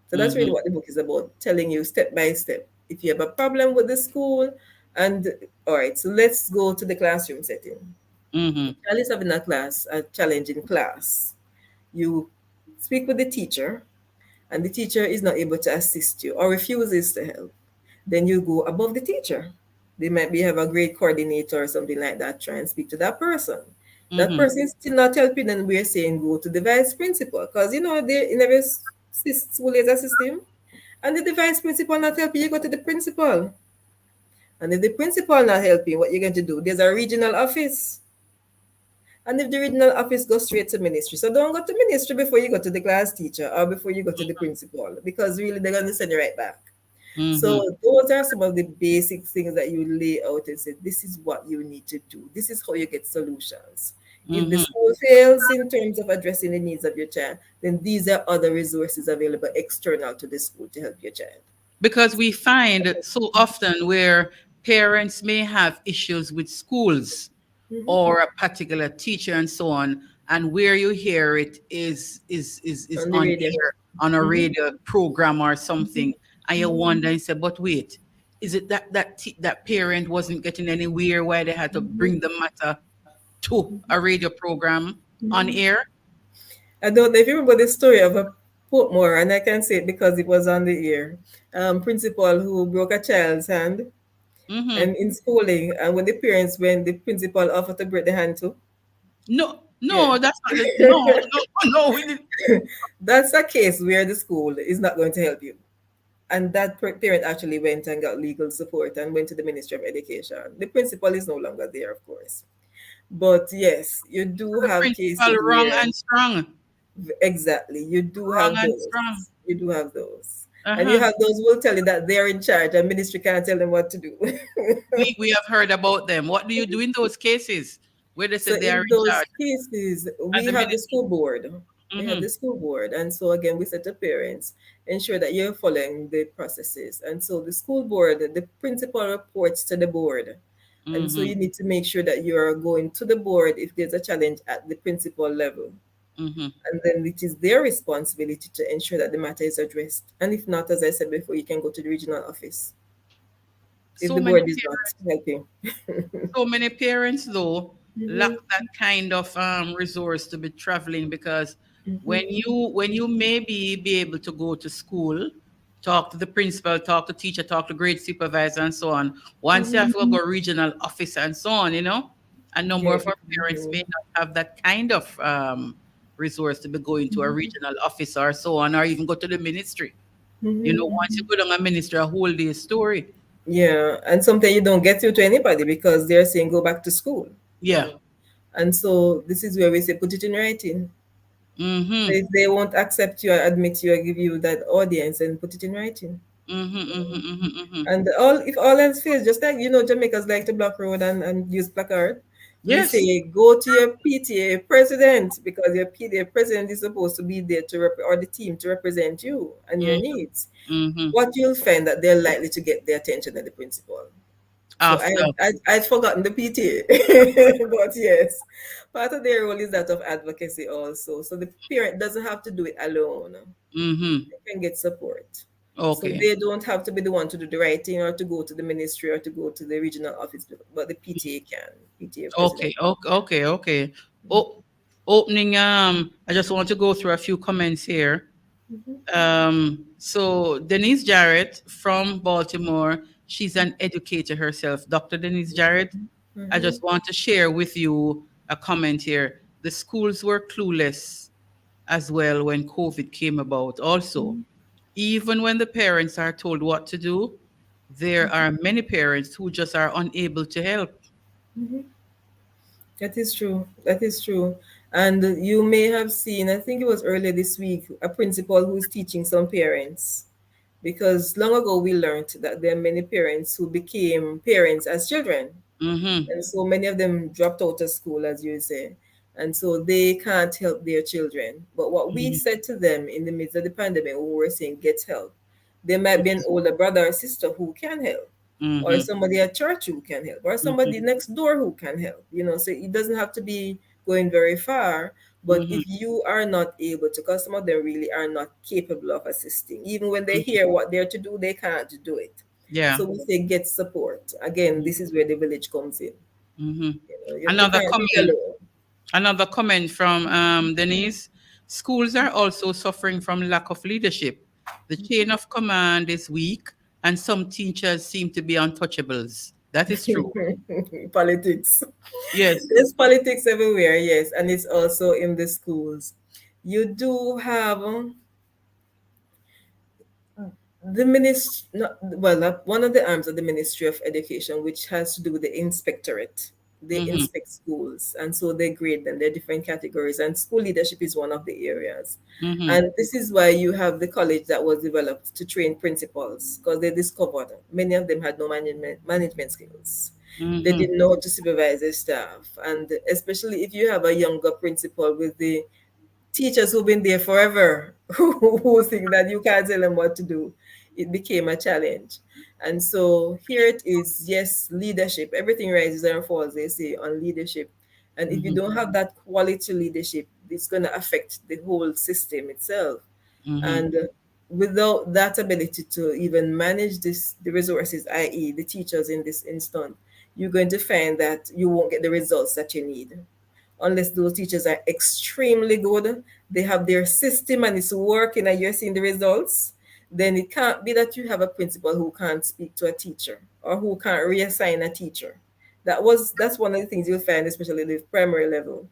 So that's really what the book is about, telling you step by step. If you have a problem with the school, and all right, so let's go to the classroom setting. Child is having a challenging class. You speak with the teacher, and the teacher is not able to assist you or refuses to help. Then you go above the teacher. They might be have a grade coordinator or something like that. Try and speak to that person. That person is still not helping, and we're saying go to the vice principal, because they in every school there's a system, and if the vice principal not helping, you go to the principal. And if the principal not helping, what you're going to do? There's a regional office. And if the regional office goes straight to ministry, so don't go to ministry before you go to the class teacher or before you go to the principal, because really they're going to send you right back. So those are some of the basic things that you lay out and say, this is what you need to do. This is how you get solutions. If the school fails in terms of addressing the needs of your child, then these are other resources available external to the school to help your child. Because we find so often where parents may have issues with schools or a particular teacher and so on, and where you hear it is On the on radio. air, on a radio program or something, and you wonder and say, but wait, is it that parent wasn't getting anywhere why they had to bring the matter to a radio program on air? I don't know if you remember the story of a Portmore, and I can say it because it was on the air. Principal who broke a child's hand and in schooling, and when the parents, when the principal offered to break the hand too. No, Yeah. that's not no, we didn't. That's a case where the school is not going to help you. And that parent actually went and got legal support and went to the Ministry of Education. The principal is no longer there, of course. But yes, you do The have principal cases wrong where and strong. exactly you do Wrong have and those. strong. You do have those. And you Uh-huh. have those who will tell you that they're in charge and ministry can't tell them what to do. We have heard about them. What do you do in those cases where they So say they are in in those charge cases, at we the have the ministry? school board. We have Mm-hmm. the school board. And so again, we said to parents, ensure that you're following the processes. And so the school board, the principal reports to the board. And so Mm-hmm. you need to make sure that you're going to the board if there's a challenge at the principal level. Mm-hmm. And then it is their responsibility to ensure that the matter is addressed. And if not, as I said before, you can go to the regional office if So the many board is not parents, helping. so many parents though lack Mhm, that kind of resource to be traveling, because mhm, when you maybe be able to go to school, talk to the principal, talk to teacher, talk to grade supervisor and so on. Once you have mhm. to go regional office and so on, a number Yeah. of our parents may not have that kind of resource to be going to a regional office or so on, or even go to the ministry. Once you Mhm. go down a ministry, a whole day story. Yeah, and sometimes you don't get through to anybody because they're saying go back to school. You Yeah. know, and so this is where we say put it in writing. So Mm-hmm. if they won't accept you or admit you or give you that audience, then put it in writing. Mm-hmm. Mm-hmm. Mm-hmm. Mm-hmm. And all if all else fails, just like Jamaicans like to block road and use placard, We Yes. say go to your PTA president because your PTA president is supposed to be there to or the team to represent you and your needs. Mm-hmm. What you'll find that they're likely to get the attention of the principal. So After. I'd forgotten the PTA, but yes, part of their role is that of advocacy also. So the parent doesn't have to do it alone. Mm-hmm. They can get support. So Okay. they don't have to be the one to do the writing or to go to the ministry or to go to the regional office, but the PTA can, PTA president. Okay. Okay. Okay. Okay. Oh, opening. I just want to go through a few comments here. So Denise Jarrett from Baltimore, she's an educator herself. Dr. Denise Jarrett, I Mm-hmm. just want to share with you a comment here. The schools were clueless as well when COVID came about. Also, even when the parents are told what to do, there are many parents who just are unable to help. That is true. That is true. And you may have seen, I think it was earlier this week, a principal who's teaching some parents. Because long ago we learned that there are many parents who became parents as children. Mm-hmm. And so many of them dropped out of school, as you say. And so they can't help their children. But what we Mm-hmm. said to them in the midst of the pandemic, we were saying, get help. There might be an Yes. older brother or sister who can help, or Mm-hmm. somebody at church who can help, or somebody Mm-hmm. next door who can help. So it doesn't have to be going very far. But Mm-hmm. if you are not able to, because some of them really are not capable of assisting, even when they hear what they're to do, they can't do it. Yeah. So we say get support. Again, this is where the village comes in. Mm-hmm. You Another can't do it comment. alone. Another comment from Denise. Schools are also suffering from lack of leadership. The chain of command is weak, and some teachers seem to be untouchables. That is true. Politics. Yes. There's politics everywhere, yes, and it's also in the schools. You do have the ministry, one of the arms of the Ministry of Education, which has to do with the inspectorate. They Mm-hmm. inspect schools, and so they grade them. There are different categories, and school leadership is one of the areas. Mm-hmm. And this is why you have the college that was developed to train principals, because they discovered many of them had no management skills. They Mm-hmm. didn't know how to supervise their staff, and especially if you have a younger principal with the teachers who've been there forever who think that you can't tell them what to do, it became a challenge. And so here it is, yes, leadership. Everything rises and falls, they say, on leadership. And if you Mm-hmm. don't have that quality leadership, it's going to affect the whole system itself. Mm-hmm. And without that ability to even manage the resources, i.e., the teachers in this instance, you're going to find that you won't get the results that you need unless those teachers are extremely good, they have their system and it's working and you're seeing the results, then it can't be that you have a principal who can't speak to a teacher or who can't reassign a teacher. That's one of the things you'll find, especially at the primary level,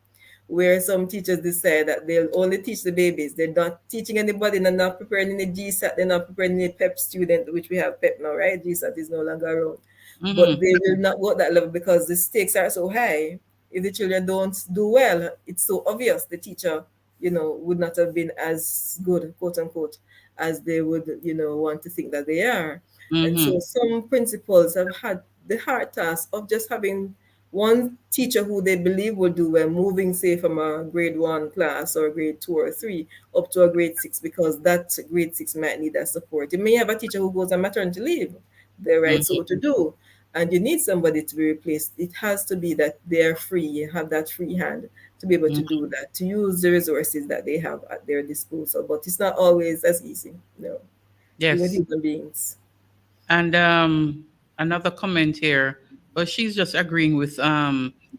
where some teachers decide that they'll only teach the babies. They're not teaching anybody, they're not preparing any GSAT, they're not preparing any PEP student, which we have PEP now, right? GSAT is no longer around. But Mm-hmm. they will not go at that level because the stakes are so high. If the children don't do well, it's so obvious the teacher, would not have been as good, quote unquote, as they would, want to think that they are. And Mm-hmm. so some principals have had the hard task of just having one teacher who they believe will do well, moving, say, from a grade one class or grade two or three up to a grade six, because that grade six might need that support. You may have a teacher who goes on maternity leave, they're right so Mm-hmm. to do, and you need somebody to be replaced. It has to be that they're free, you have that free hand to be able to Mm-hmm. do that, to use the resources that they have at their disposal. But it's not always as easy, no. We're Yes. human beings. And another comment here, but she's just agreeing with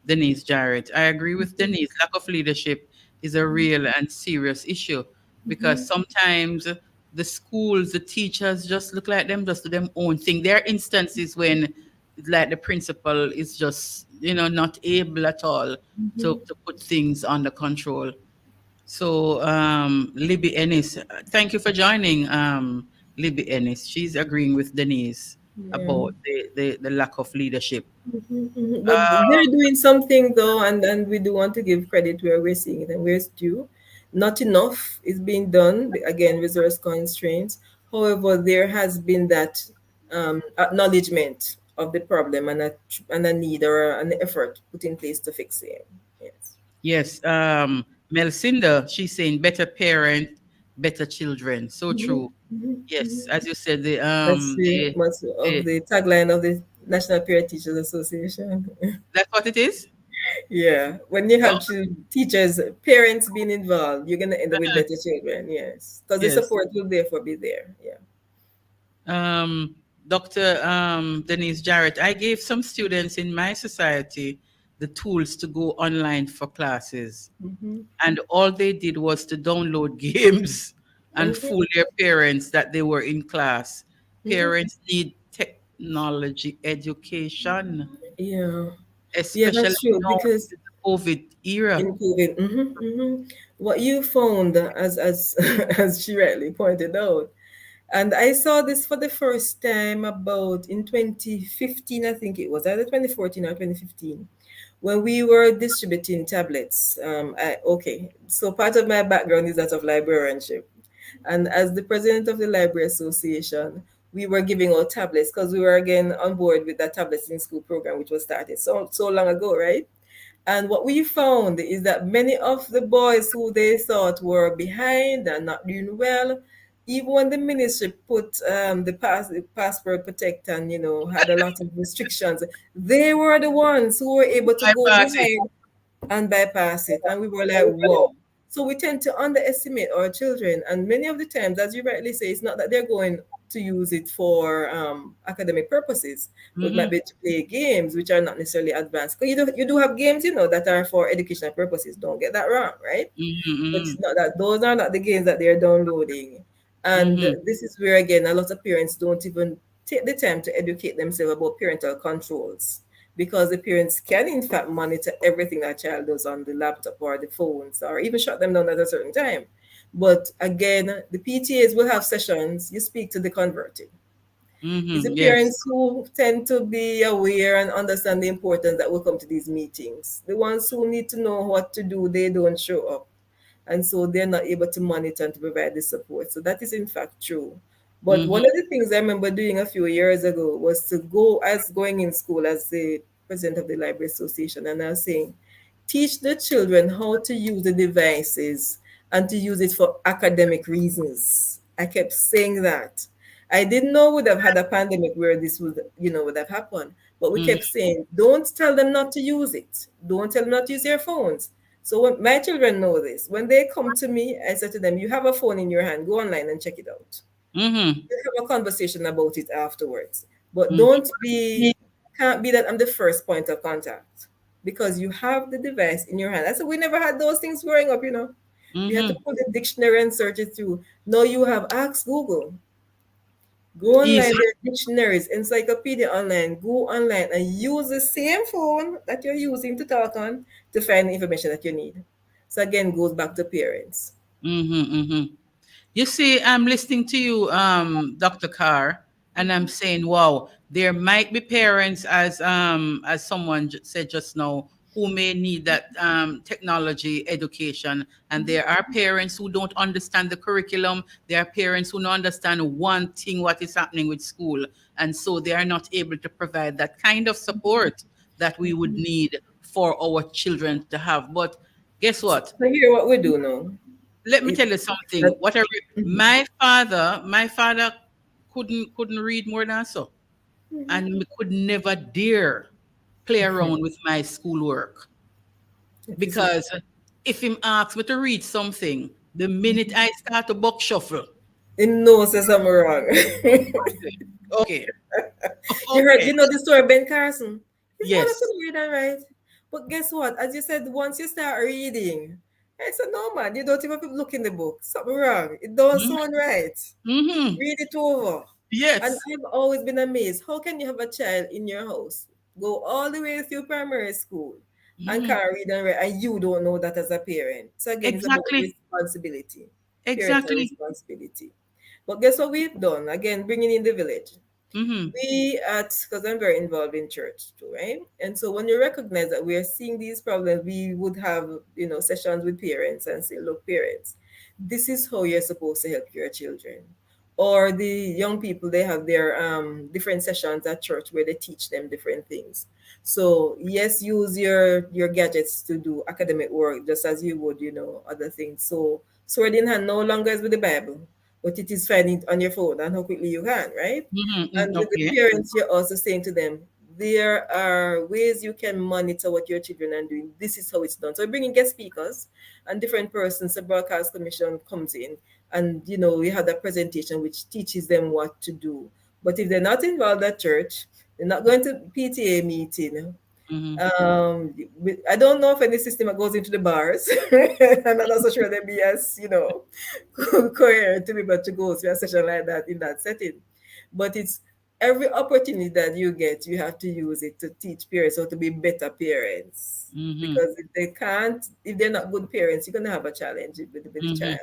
Denise Jarrett. I agree with Denise. Lack of leadership is a real and serious issue because sometimes the schools, the teachers just look like them, just do them own thing. There are instances when, like, the principal is just, not able at all to put things under control. So, Libby Ennis, thank you for joining, Libby Ennis. She's agreeing with Denise Yeah. about the lack of leadership. Mhm. But Uh, they're doing something though, and we do want to give credit where we're seeing it and where it's due. Not enough is being done, again, resource constraints. However, there has been that acknowledgement of the problem and a need or an effort put in place to fix it. Yes. Yes. Melcinda, she's saying better parent, better children. So true. Yes, as you said, That's the much of the the tagline of the National Parent Teachers Association. that's what it is. Yeah, when you Oh, have teachers, parents being involved, you're gonna end up with uh-huh. better children. Yes, because the Yes. support will therefore be there. Yeah. Um, Dr. Denise Jarrett, I gave some students in my society the tools to go online for classes, and all they did was to download games and Mhm. fool their parents that they were in class. Parents need technology education, Yeah. Yeah, especially that's true now because in the COVID era. in COVID, what you found, as as she rightly pointed out, and I saw this for the first time about in 2015, I think it was either 2014 or 2015, when we were distributing tablets. Okay, so part of my background is that of librarianship. And as the president of the Library Association, we were giving out tablets because we were again on board with that tablets in school program, which was started so long ago, right? And what we found is that many of the boys who they thought were behind and not doing well, even when the ministry put the password protect and had a lot of restrictions, they were the ones who were able to go Bypass it. behind and bypass it. And we were like, whoa. So we tend to underestimate our children. And many of the times, as you rightly say, it's not that they're going to use it for academic purposes, but it might Mm-hmm. be to play games, which are not necessarily advanced. Because you do have games, that are for educational purposes. Don't get that wrong, right? But Mm-hmm. it's not that those are not the games that they're downloading. And Mm-hmm. this is where again a lot of parents don't even take the time to educate themselves about parental controls, because the parents can in fact monitor everything that child does on the laptop or the phones, or even shut them down at a certain time. But again, the PTAs will have sessions. You speak to the converted. It's the Mm-hmm. Yes. parents who tend to be aware and understand the importance that will come to these meetings. The ones who need to know what to do, they don't show up, and so they're not able to monitor and to provide the support. So that is in fact true. But Mm-hmm. one of the things I remember doing a few years ago was to go as going in school as the president of the Library Association, and I was saying, teach the children how to use the devices and to use it for academic reasons. I kept saying that. I didn't know would have had a pandemic where this would have happened. But we Mm-hmm. kept saying, don't tell them not to use it. Don't tell them not to use their phones. So when my children know this, when they come to me, I said to them, you have a phone in your hand, go online and check it out. Mm-hmm. Let's have a conversation about it afterwards. But Mm-hmm. can't be that I'm the first point of contact, because you have the device in your hand. I said, we never had those things growing up. We had to Mm-hmm. pull the dictionary and search it through. No, you have asked Google. Go online, Easy. there are dictionaries, encyclopedia online. Go online and use the same phone that you're using to talk on to find the information that you need. So again, goes back to parents. Mm-hmm. Mm-hmm. You see, I'm listening to you, Dr. Carr, and I'm saying, wow, there might be parents, as someone said just now, who may need that technology education, and there are parents who don't understand the curriculum. There are parents who don't understand one thing what is happening with school, and so they are not able to provide that kind of support that we would need for our children to have. But guess what? So here what we do now. Let me It, tell you something. that, Whatever my father couldn't read more than so, and me could never dare play around with my schoolwork, that is it. because if him asks me to read something, the minute I start to buck shuffle, Him knows there's something wrong. okay, You okay, know the story of Ben Carson? His mother yes, couldn't read and write. But guess what? As you said, once you start reading, I said, no man, you don't even have to look in the book. Something wrong. It don't mm-hmm, sound right. mm-hmm, Read it over. And yes, I've always been amazed. How can you have a child in your house, go all the way through primary school, and mm-hmm, can't read and write, and you don't know that as a parent? So again, it's about exactly, responsibility, parental exactly, responsibility. But guess what we've done? Again, bringing in the village. mm-hmm, Because I'm very involved in church too, right? And so when you recognize that we are seeing these problems, we would have, sessions with parents and say, look, parents, this is how you're supposed to help your children. or the young people, they have their different sessions at church where they teach them different things. So yes, use your gadgets to do academic work just as you would, other things. So sword in hand no longer is with the Bible, but it is finding it on your phone and how quickly you can, right? And with the Okay. parents, you're also saying to them, there are ways you can monitor what your children are doing. This is how it's done. So we bring in guest speakers and different persons. The broadcast commission comes in, and we have that presentation which teaches them what to do. But if they're not involved at church, they're not going to PTA meeting. Mm-hmm. I don't know if any system that goes into the bars. I'm not so sure they'd be as coherent to be able to go to a session like that in that setting. But it's every opportunity that you get, you have to use it to teach parents how to be better parents. Mm-hmm. Because if they're not good parents, you're gonna have a challenge with the Mm-hmm. child.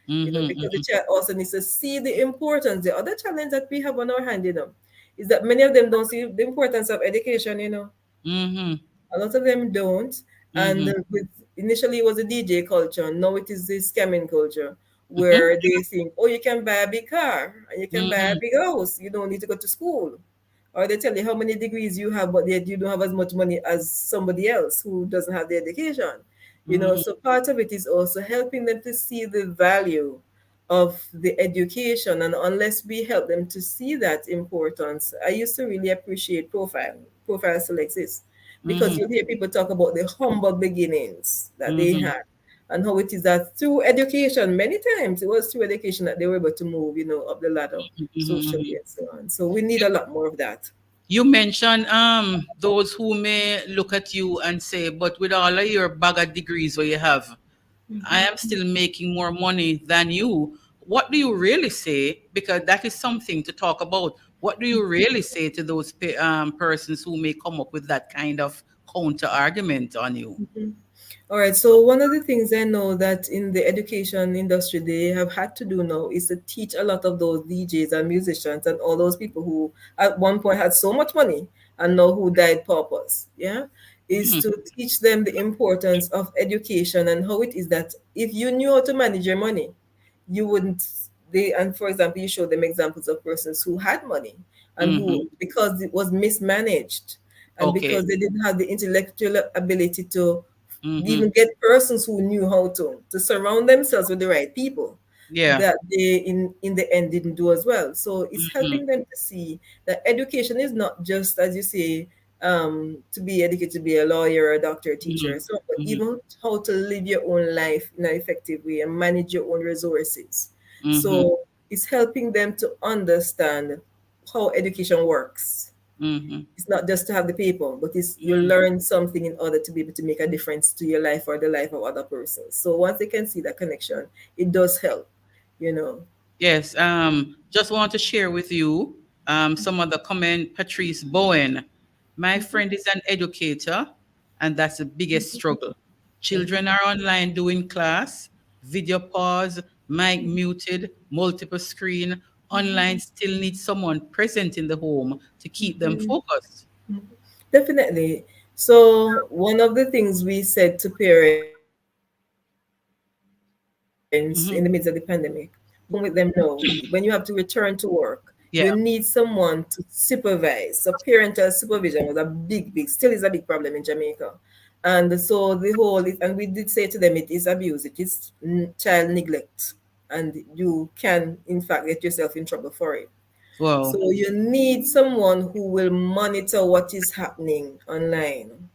Because the Mm-hmm. child also needs to see the importance. The other challenge that we have on our hand, is that many of them don't see the importance of education. Mm-hmm. A lot of them don't. And Mm-hmm. initially it was a DJ culture. Now it is the scamming culture Mm-hmm. where they think, oh, you can buy a big car and you can buy a Mm-hmm. big house. You don't need to go to school. Or they tell you how many degrees you have, but yet you don't have as much money as somebody else who doesn't have the education. Mm-hmm. So part of it is also helping them to see the value of the education. And unless we help them to see that importance, I used to really appreciate Profile still exists, because Mm-hmm. you hear people talk about the humble beginnings that they Mm-hmm. had and how it is that through education, many times it was through education that they were able to move, up the ladder Mm-hmm. socially and so on. So we need a lot more of that. You mentioned those who may look at you and say, but with all of your bag of degrees what you have, I am still making more money than you. What do you really say? Because that is something to talk about. What do you really say to those persons who may come up with that kind of counter argument on you? All right. So one of the things I know that in the education industry they have had to do now is to teach a lot of those DJs and musicians and all those people who at one point had so much money and now who died paupers. Yeah. Is Mhm. to teach them the importance of education and how it is that if you knew how to manage your money, you wouldn't and for example, you show them examples of persons who had money and Mhm. who, because it was mismanaged and Okay. because they didn't have the intellectual ability to Mhm. even get persons who knew how to surround themselves with the right people, Yeah. that they in the end didn't do as well. So it's Mhm. helping them to see that education is not just, as you say, to be educated to be a lawyer, a doctor, a Mhm. teacher, so but Mhm. even how to live your own life in an effective way and manage your own resources. Mhm. So it's helping them to understand how education works. Mhm. It's not just to have the paper, but it's you Mhm. learn something in order to be able to make a difference to your life or the life of other persons. So once they can see that connection, it does help, you know. Yes. Just want to share with you some of the comment. Patrice Bowen. My friend is an educator, and that's the biggest struggle. Children are online doing class, video pause, mic muted, multiple screen. Online still needs someone present in the home to keep them focused. Definitely. So one of the things we said to parents in the midst of the pandemic, we were Hmm. working with them now. When you have to return to work, you need Yeah. someone to supervise. So parental supervision was a big, still is a big problem in Jamaica. And so and we did say to them, it is abuse, it is child neglect, and you can, in fact, get yourself in trouble for it. Well. So you need someone who will monitor what is happening online.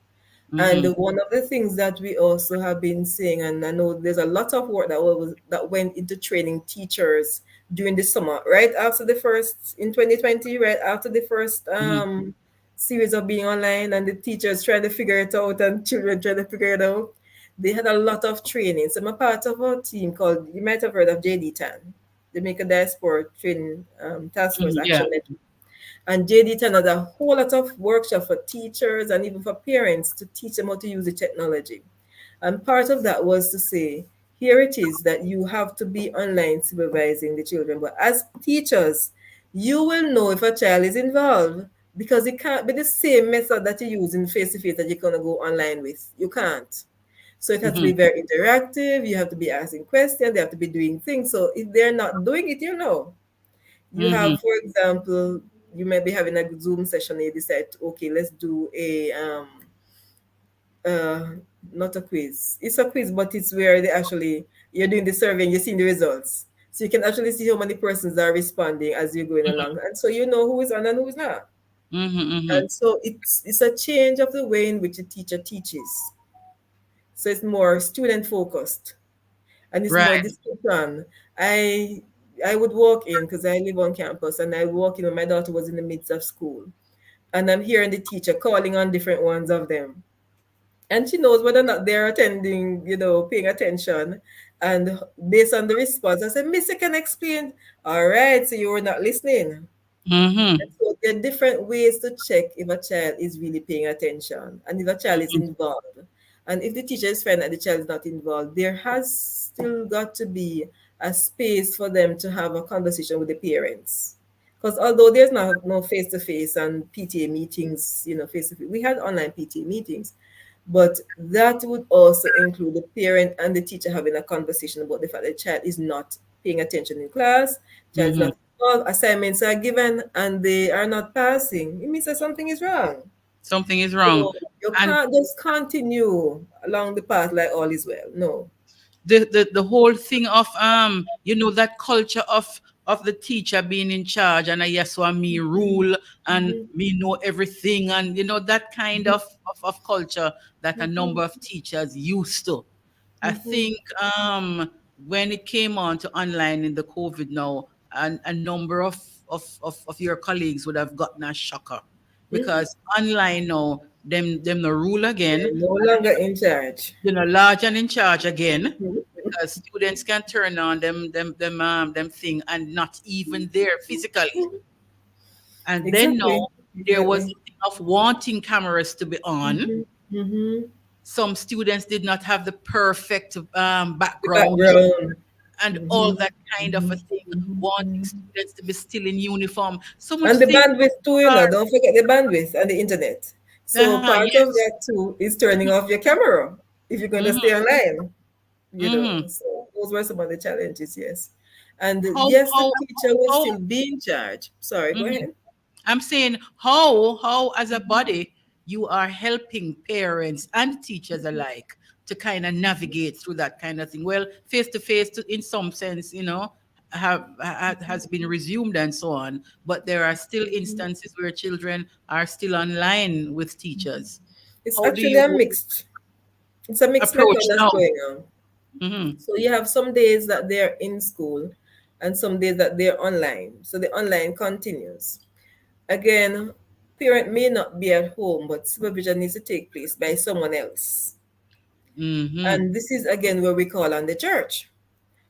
And Hmm. one of the things that we also have been saying, and I know there's a lot of work that went into training teachers during the summer, right after the first in 2020, right after the first Hmm. series of being online, and the teachers trying to figure it out and children trying to figure it out. They had a lot of training. So I'm a part of a team called, you might have heard of JD Tan, Jamaica Diaspora Training Task Force Yeah. Action Network. And JD Tan had a whole lot of workshop for teachers and even for parents to teach them how to use the technology. And part of that was to say, here it is that you have to be online supervising the children. But as teachers, you will know if a child is involved, because it can't be the same method that you use in face to face that you're going to go online with. You can't. So it has to Hmm. be very interactive. You have to be asking questions. They have to be doing things. So if they're not doing it, You have, for example, you may be having a Zoom session and you decide, okay, let's do a uh not a quiz. It's a quiz, but it's where they actually you're doing the survey and you're seeing the results. So you can actually see how many persons are responding as you're going along. And so you know who is on and who is not. And so it's a change of the way in which a teacher teaches. So it's more student focused and it's more Right. discussion. I would walk in because I live on campus and I walk in when my daughter was in the midst of school. And I'm hearing the teacher calling on different ones of them. And she knows whether or not they're attending, paying attention. And based on the response, I said, Miss, you can explain. All right, so you were not listening. And so there are different ways to check if a child is really paying attention and if a child is involved. And if the teacher is finding that the child is not involved, there has still got to be a space for them to have a conversation with the parents. Because although there's no face-to-face and PTA meetings, face-to-face, we had online PTA meetings, but that would also include the parent and the teacher having a conversation about the fact that the child is not paying attention in class, child is not involved, assignments are given and they are not passing. It means that something is wrong. Something is wrong. So you And can't just continue along the path like all is well. No. the whole thing of that culture of the teacher being in charge and yes or me rule and me know everything and that kind of culture that a number of teachers used to. I think when it came on to online in the COVID now, and a number of your colleagues would have gotten a shocker because online now them the rule again, They're no longer in charge. large and in charge again, because students can turn on them thing and not even there physically. And then now there was the thing of wanting cameras to be on. Some students did not have the perfect background and all that kind of a thing. Wanting students to be still in uniform. So much And the things bandwidth too, don't forget the bandwidth and the internet. So part of yes. that too is turning off your camera if you're going to stay online. So those were some of the challenges, yes. And yes, the teacher will still be in charge. Sorry, go ahead. I'm saying how as a body you are helping parents and teachers alike to kind of navigate through that kind of thing. Well, face to face, in some sense, has been resumed and so on. But there are still instances where children are still online with teachers. It's How do actually you a mixed. It's a mixed approach method that's now? going on. So you have some days that they're in school and some days that they're online. So the online continues. Again, parent may not be at home, but supervision needs to take place by someone else. And this is again where we call on the church.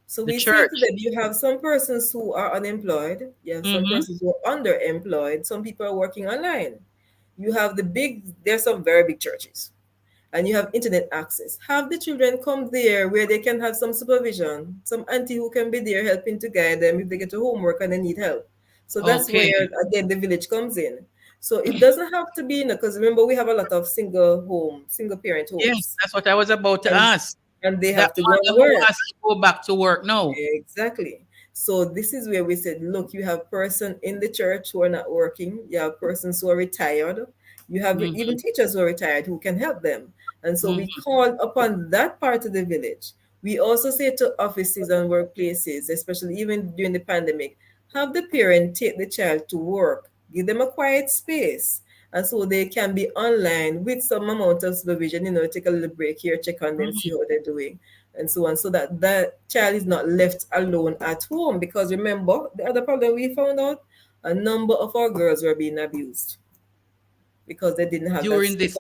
So we say to them, you have some persons who are unemployed, you have some persons who are underemployed, some people are working online. You have there's some very big churches, and you have internet access. Have the children come there where they can have some supervision, some auntie who can be there helping to guide them if they get to homework and they need help. So that's where again the village comes in. So it doesn't have to be, because remember we have a lot of single parent homes. Yes, that's what I was about to ask. And they have to go to work. Has to go back to work now. Exactly. So this is where we said, look, you have person in the church who are not working. You have persons who are retired. You have even teachers who are retired who can help them. And so we call upon that part of the village. We also say to offices and workplaces, especially even during the pandemic, have the parent take the child to work, give them a quiet space. And so they can be online with some amount of supervision, take a little break here, check on them, see how they're doing, and so on, so that that child is not left alone at home. Because remember, the other problem we found out, a number of our girls were being abused because they didn't have during this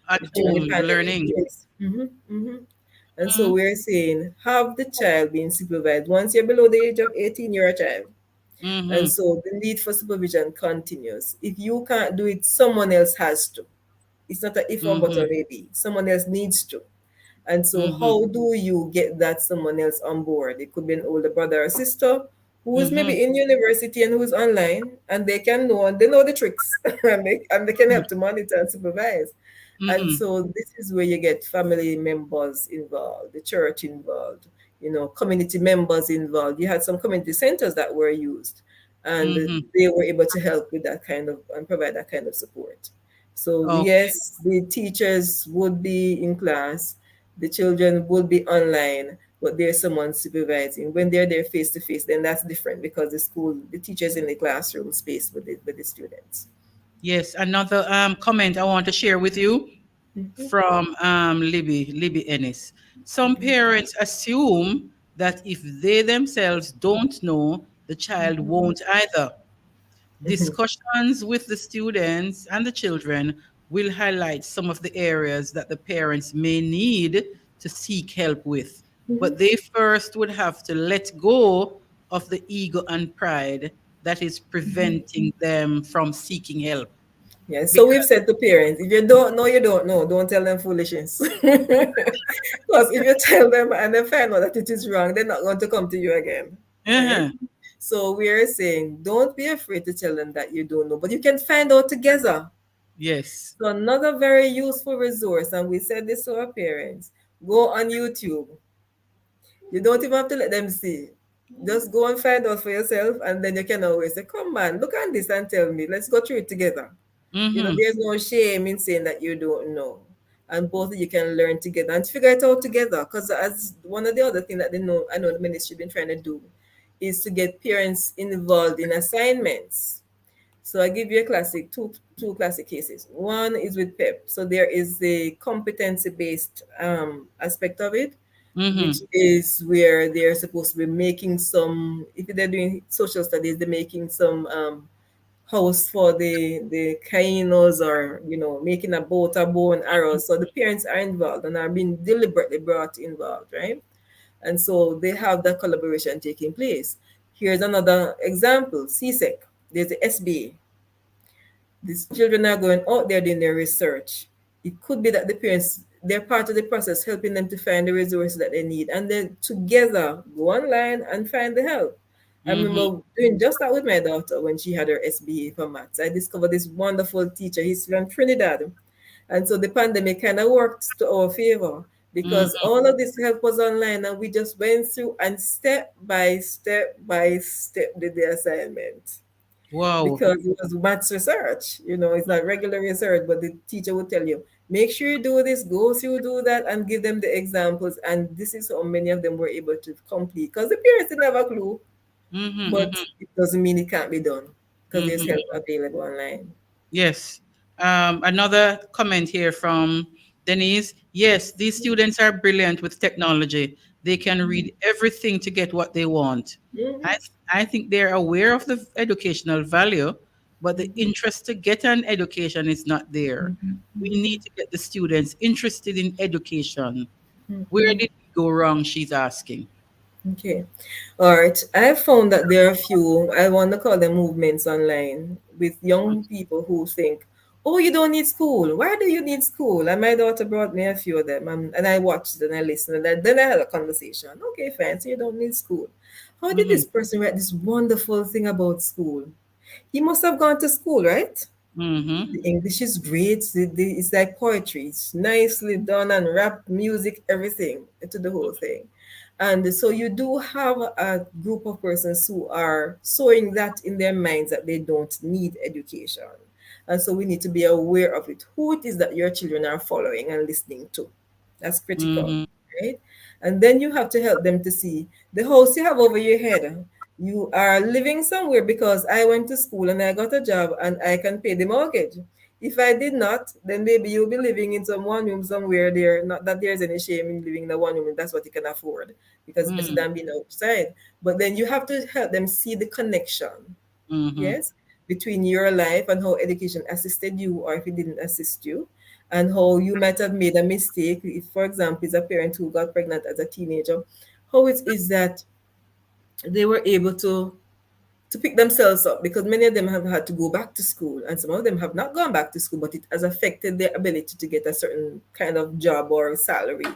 at home learning. Yes. And so we're saying, have the child being supervised. Once you're below the age of 18, you're a child. And so the need for supervision continues. If you can't do it, someone else has to. It's not a if or but or maybe. Someone else needs to. And so how do you get that someone else on board? It could be an older brother or sister who is maybe in university and who is online, and they know the tricks and they can help to monitor and supervise. And so this is where you get family members involved, the church involved, community members involved. You had some community centers that were used. and Mm-hmm. they were able to help with that kind of and provide that kind of support. So Okay. yes, the teachers would be in class, the children would be online, but there's someone supervising. When they're there face to face, then that's different because the teachers in the classroom space with the students. Yes. Another comment I want to share with you Mhm. from Libby Ennis. Some parents assume that if they themselves don't know, the child won't either. Discussions with the students and the children will highlight some of the areas that the parents may need to seek help with. But they first would have to let go of the ego and pride that is preventing them from seeking help. Yeah, so we've Because said to parents, if you don't know, you don't know. Don't tell them foolishness. Because if you tell them and they find out that it is wrong, they're not going to come to you again. Right? uh-huh, So we are saying, don't be afraid to tell them that you don't know, but you can find out together. yes. So another very useful resource, and we said this to our parents, go on YouTube. You don't even have to let them see. Just go and find out for yourself, and then you can always say, come on, look at this and tell me. Let's go through it together. Mm-hmm. There's no shame in saying that you don't know. And both of you can learn together and figure it out together. Because as one of the other things that I know the ministry been trying to do is to get parents involved in assignments. So I give you a classic two classic cases. One is with PEP. So there is the competency based aspect of it, Mm-hmm. which is where they're supposed to be making some. If they're doing social studies, they're making some house for the kainos, or making a boat, a bow and arrows. So the parents are involved and are being deliberately brought involved, right? And so they have that collaboration taking place. Here's another example: CSEC. There's the SBA. These children are going out there doing their research. It could be that the parents, they're part of the process, helping them to find the resources that they need, and then together go online and find the help. I Mm-hmm. remember doing just that with my daughter when she had her SBA for maths. I discovered this wonderful teacher. He's from Trinidad. And so the pandemic kind of worked to our favor because Mm-hmm. all of this help was online, and we just went through and step by step did the assignment Wow. because it was maths research. It's not regular research, but the teacher would tell you, make sure you do this, go through, do that, and give them the examples. And this is how many of them were able to complete because the parents didn't have a clue, Mm-hmm. but Mm-hmm. it doesn't mean it can't be done because there's Mm-hmm. help available online. Yes. Another comment here from Denise. Yes, these students are brilliant with technology. They can read everything to get what they want. Mhm, I think they're aware of the educational value, but the interest to get an education is not there. We need to get the students interested in education. Where mhm. did we go wrong? She's asking. Okay. All right. I found that there are a few, I want to call them movements online with young people who think, oh, you don't need school. Why do you need school? And my daughter brought me a few of them, and I watched and I listened, and then I had a conversation. Okay, fine. So you don't need school. How did Mm-hmm. this person write this wonderful thing about school? He must have gone to school, right? Mm-hmm. The English is great. It's like poetry. It's nicely done and rap music, everything to the whole thing. And so you do have a group of persons who are sowing that in their minds that they don't need education. And so we need to be aware of it. Who it is that your children are following and listening to. That's critical, Mm-hmm. right? And then you have to help them to see the house you have over your head. You are living somewhere because I went to school and I got a job and I can pay the mortgage. If I did not, then maybe you'll be living in some one room somewhere there. Not that there's any shame in living in the one room, and that's what you can afford because it's better than being outside. But then you have to help them see the connection, Mm-hmm. yes, between your life and how education assisted you or if it didn't assist you, and how you might have made a mistake. If, for example, is a parent who got pregnant as a teenager, how it is that they were able to pick themselves up because many of them have had to go back to school and some of them have not gone back to school, but it has affected their ability to get a certain kind of job or salary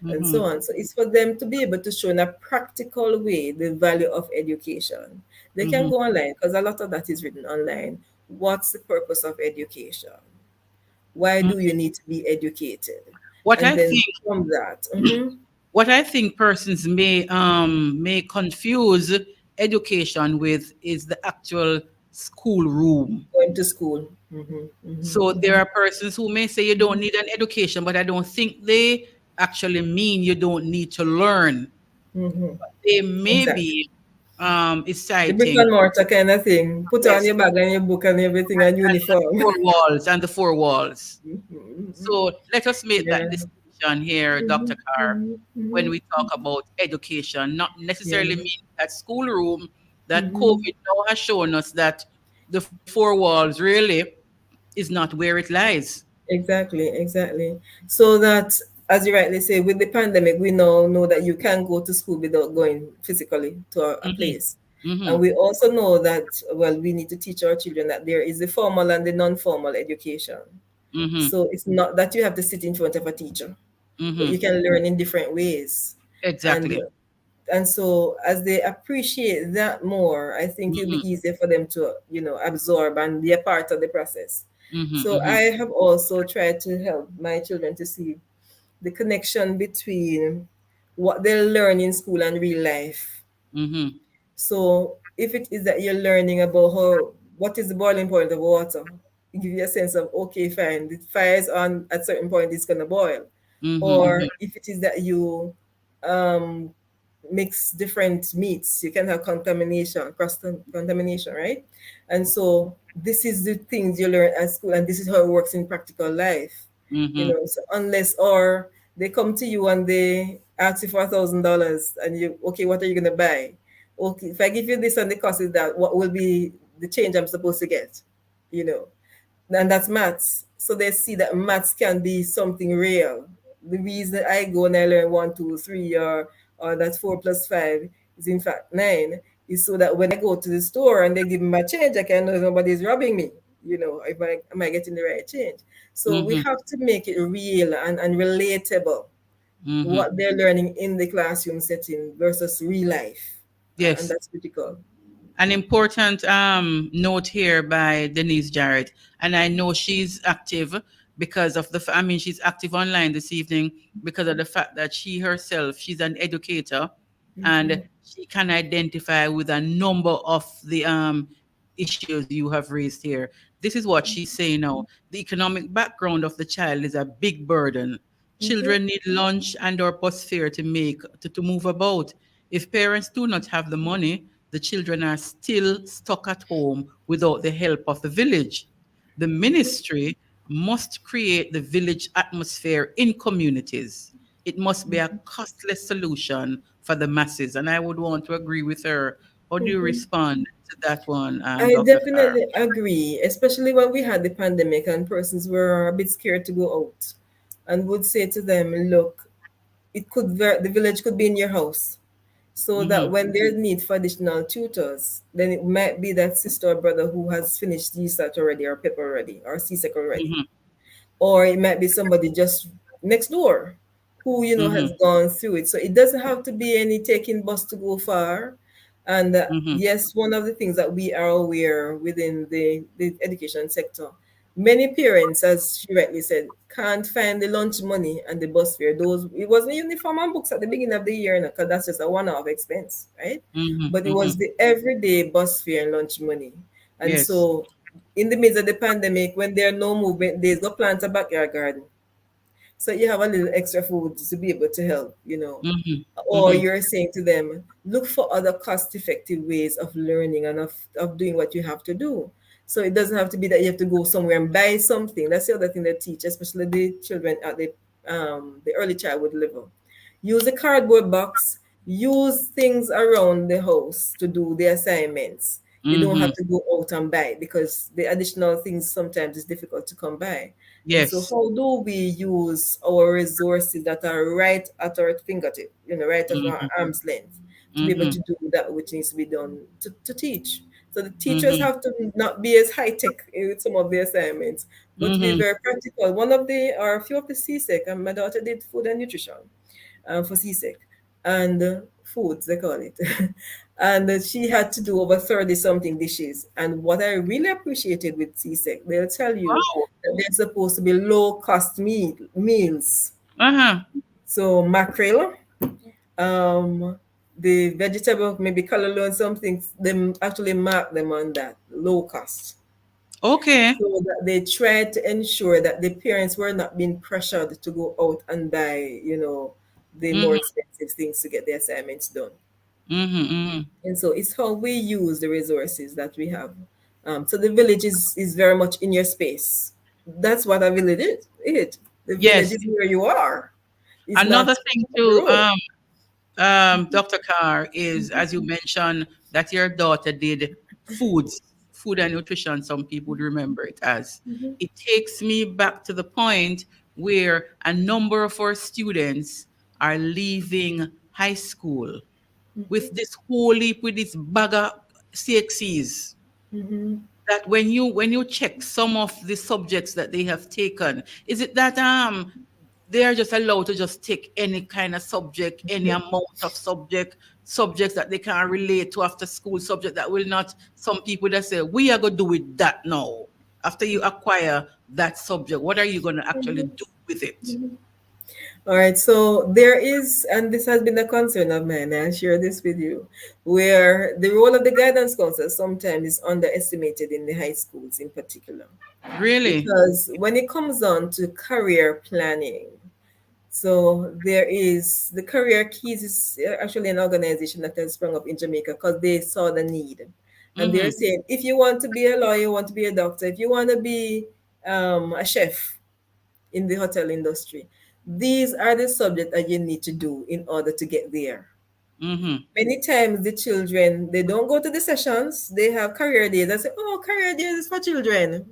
and Mm-hmm. so on. So it's for them to be able to show in a practical way the value of education. They can Mm-hmm. go online because a lot of that is written online. What's the purpose of education? Why do you need to be educated? What And I then think from that, mhm, what I think persons may confuse education with is the actual school room. Going to school. Mm-hmm. So there are persons who may say you don't need an education, but I don't think they actually mean you don't need to learn. Mm-hmm. They may Exactly. be The brick citing, and mortar kind of thing. Put on yes, your bag and your book and everything and uniform. four walls and the four walls. Mhm. So let us make that Yeah. distinction here, Dr. Mhm, Carr, mhm, when mhm. we talk about education, not Yeah. necessarily mean that schoolroom, that Mhm. COVID now has shown us that the four walls really is not where it lies. Exactly, exactly. So that, as you rightly say, with the pandemic, we now know that you can go to school without going physically to a Mm-hmm. place. And Mm-hmm. we also know that, well, we need to teach our children that there is the formal and the non-formal education. Mm-hmm. So it's not that you have to sit in front of a teacher, but Mm-hmm. you can learn in different ways. And Exactly. and so as they appreciate that more, I think it'll Mm-hmm. be easier for them to, absorb and be a part of the process. Mm-hmm. So Mm-hmm. I have also tried to help my children to see the connection between what they learn in school and real life. Mm-hmm. So if it is that you're learning about what is the boiling point of water, it give you a sense of, okay, fine, the fire is on at certain point, it's gonna boil. Mm-hmm. Or if it is that you um mix different meats, you can have contamination, cross contamination, right? And so this is the things you learn at school, and this is how it works in practical life. Mm-hmm. So unless or they come to you and they ask you for $1,000 and you, okay, what are you gonna buy? Okay, if I give you this and the cost is that, what will be the change I'm supposed to get? You know, and that's maths. So they see that maths can be something real. The reason I go and I learn one, two, three, or that's 4 plus 5 is in fact 9, is so that when I go to the store and they give me my change, I can know nobody's robbing me. If am I getting the right change? So we Mm-hmm. have to make it real and relatable, Mm-hmm. what they're learning in the classroom setting versus real life, and Yes. that's critical. An important note here by Denise Jarrett, and I know she's active because of I mean, she's active online this evening because of the fact that she herself, she's an educator, and she can identify with a number of the issues you have raised here. This is what she's saying now. The economic background of the child is a big burden. Mhm. Children need lunch and or bus fare to move about. If parents do not have the money, the children are still stuck at home without the help of the village. The ministry must create the village atmosphere in communities. It must be a costless solution for the masses. And I would want to agree with her. How do you Mhm. respond to that one, I Dr. Carr? definitely agree, especially when we had the pandemic and persons were a bit scared to go out, and would say to them, look, the village could be in your house, so that Mm-hmm. when there's need for additional tutors, then it might be that sister or brother who has finished GSAT already, or PEP already, or CSEC already, Mm-hmm. or it might be somebody just next door who Mm-hmm. has gone through it. So it doesn't have to be any taking bus to go far. And Mm-hmm. yes, one of the things that we are aware within the education sector, many parents, as she rightly said, can't find the lunch money and the bus fare. Those, it wasn't uniform and books at the beginning of the year, because that's just a one-off expense, right? Mm-hmm. But it Mm-hmm. was the everyday bus fare and lunch money. And Yes. so in the midst of the pandemic, when there are no movement days, go plant a backyard garden. So you have a little extra food to be able to help. Mm-hmm. Or Mm-hmm. you're saying to them, look for other cost-effective ways of learning and of doing what you have to do. So it doesn't have to be that you have to go somewhere and buy something. That's the other thing they teach, especially the children at the early childhood level. Use a cardboard box, use things around the house to do the assignments. You don't Mm-hmm. have to go out and buy, because the additional things sometimes is difficult to come by. And so Yes. how do we use our resources that are right at our fingertip, right at our Mm-hmm. arm's length, to be able Mm-hmm. to do that which needs to be done to teach? So the teachers Mm-hmm. have to not be as high tech with some of the assignments, but to be Mm-hmm. very practical. One of the, or a few of the CSEC, and my daughter did food and nutrition for CSEC, and foods, they call it. And she had to do over 30 something dishes. And what I really appreciated with CSEC, they'll tell you Wow. that they're supposed to be low cost meals. Uh-huh. So mackerel, um, the vegetable, maybe callaloo and something, they actually mark them on that low cost. Okay. So that they tried to ensure that the parents were not being pressured to go out and buy, the more Mm-hmm. expensive things to get the assignments done. Mm-hmm. Mm-hmm. And so it's how we use the resources that we have. So the village is very much in your space. That's what a village is. The village Yes. is where you are. It's not Another thing the too, road. Dr. Carr, is as you mentioned that your daughter did food and nutrition, some people would remember it as. It takes me back to the point where a number of our students are leaving high school with this whole heap, with this bag of CXCs, that when you check some of the subjects that they have taken, is it that they are just allowed to just take any kind of subject, any amount of subjects that they can relate to after school, subject that will not, some people that say, we are going to do with that now. After you acquire that subject, what are you going to actually do with it? All right, so there is, and this has been a concern of mine, I'll share this with you, where the role of the guidance counselor sometimes is underestimated in the high schools in particular. Really? Because when it comes on to career planning, so there is the Career Keys is actually an organization that has sprung up in Jamaica because they saw the need. And they're Mm-hmm. saying, if you want to be a lawyer, you want to be a doctor, if you want to be a chef in the hotel industry, these are the subjects that you need to do in order to get there. Mm-hmm. Many times the children, they don't go to the sessions, they have career days. I say, oh, career days is for children.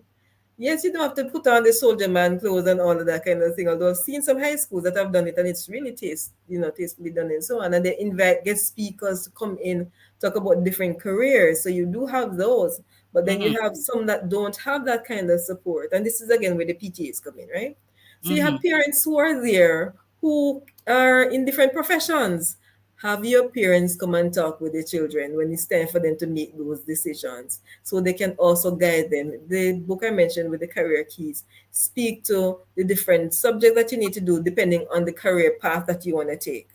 Yes, you don't have to put on the soldier man clothes and all of that kind of thing. Although I've seen some high schools that have done it and it's really tastefully done and so on. And they invite guest speakers to come in, talk about different careers. So you do have those, but then Mm-hmm. you have some that don't have that kind of support. And this is again where the PTAs come in, right? So you Mm-hmm. have parents who are there who are in different professions. Have your parents come and talk with the children when it's time for them to make those decisions so they can also guide them. The book I mentioned with the career keys speak to the different subjects that you need to do depending on the career path that you want to take.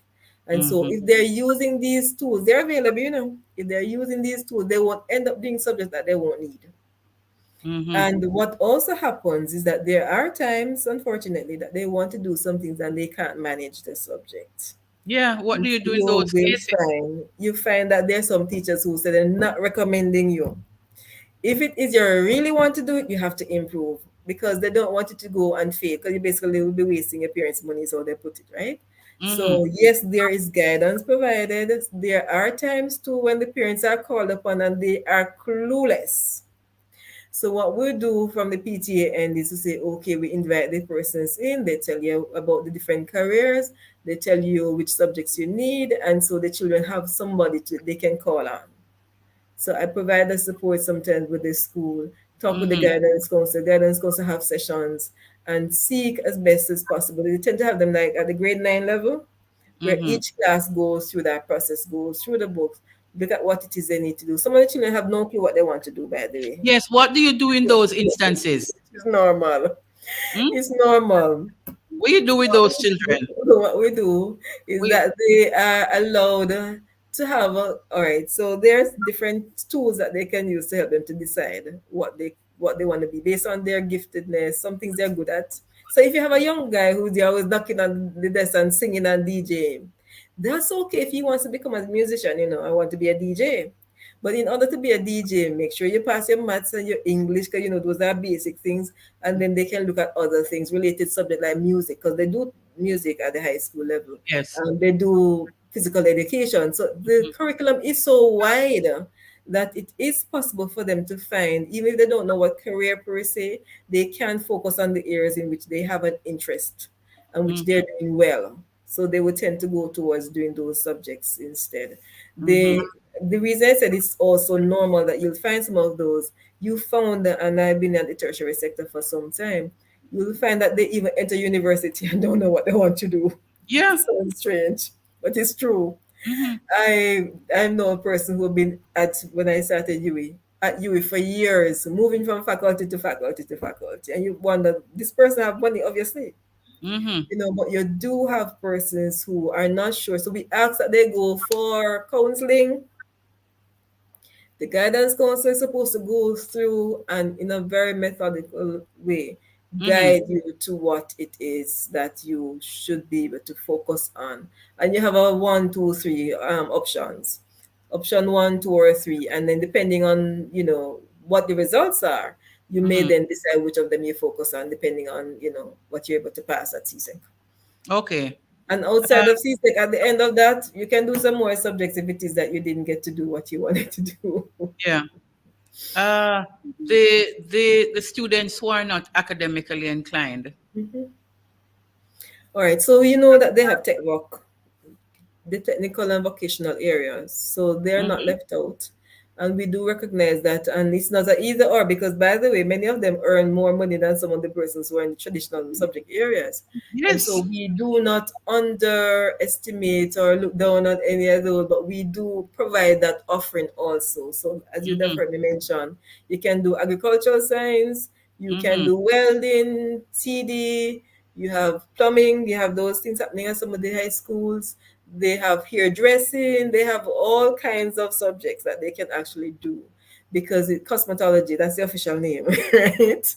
And so Mm-hmm. if they're using these tools, they're available. If they're using these tools, they won't end up doing subjects that they won't need. Mm-hmm. And what also happens is that there are times, unfortunately, that they want to do some things and they can't manage the subject. Yeah, what And do you so do in those cases? you find that there's some teachers who say they're not recommending you. If it is you really want to do it, you have to improve because they don't want you to go and fail because you basically will be wasting your parents' money is how they put it, right? Mm-hmm. So yes, there is guidance provided. There are times too when the parents are called upon and they are clueless. So what we do from the PTA end is to say, okay, we invite the persons in, they tell you about the different careers, they tell you which subjects you need, and so the children have somebody they can call on. So I provide the support sometimes with the school, talk with the Mm-hmm. guidance counselor. Guidance counselor have sessions and seek as best as possible. They tend to have them like at the grade 9 level, where Mm-hmm. each class goes through that process, goes through the books, look at what it is they need to do. Some of the children have no clue what they want to do, by the way. Yes, what do you do in those instances? It's normal. Hmm? It's normal. What do you do with those children? What we do is We that they are allowed to have all right. So there's different tools that they can use to help them to decide what they want to be based on their giftedness, some things they're good at. So if you have a young guy who's always knocking on the desk and singing and DJing, that's okay if he wants to become a musician, I want to be a DJ. But in order to be a DJ, make sure you pass your maths and your English, because those are basic things, and then they can look at other things related subject like music, because they do music at the high school level. yes. They do physical education. So the curriculum is so wide that it is possible for them to find, even if they don't know what career per se, they can focus on the areas in which they have an interest and which they're doing well. So they would tend to go towards doing those subjects instead. Mm-hmm. The reason I said it's also normal that you'll find some of those, you found that, and I've been in the tertiary sector for some time, you'll find that they even enter university and don't know what they want to do. Yeah. It sounds strange, but it's true. Mm-hmm. I know a person who been at when I started at UE for years, moving from faculty to faculty to faculty, and you wonder this person have money, obviously. Mm-hmm. But you do have persons who are not sure. So we ask that they go for counseling. The guidance counselor is supposed to go through and in a very methodical way Mm-hmm. guide you to what it is that you should be able to focus on. And you have a one, two, three options. Option one, two, or three, and then depending on what the results are, you may Mm-hmm. then decide which of them you focus on, depending on what you're able to pass at CSEC. Okay. And Uh, outside of CSEC, at the end of that, you can do some more subjects if it is that you didn't get to do what you wanted to do. yeah. Uh, the students who are not academically inclined. Mhm. All right, so you know that they have tech work, the technical and vocational areas, so they're not Mm-hmm. left out. And we do recognize that, and it's not an either or, because by the way, many of them earn more money than some of the persons who are in the traditional subject areas. And so Yes. we do not underestimate or look down on any of those, but we do provide that offering also. So as you'd have Mm-hmm. heard me mention, you can do agricultural science, you can Mm-hmm. do welding, TD, you have plumbing, you have those things happening at some of the high schools. They have hairdressing, they have all kinds of subjects that they can actually do, because cosmetology, that's the official name, right?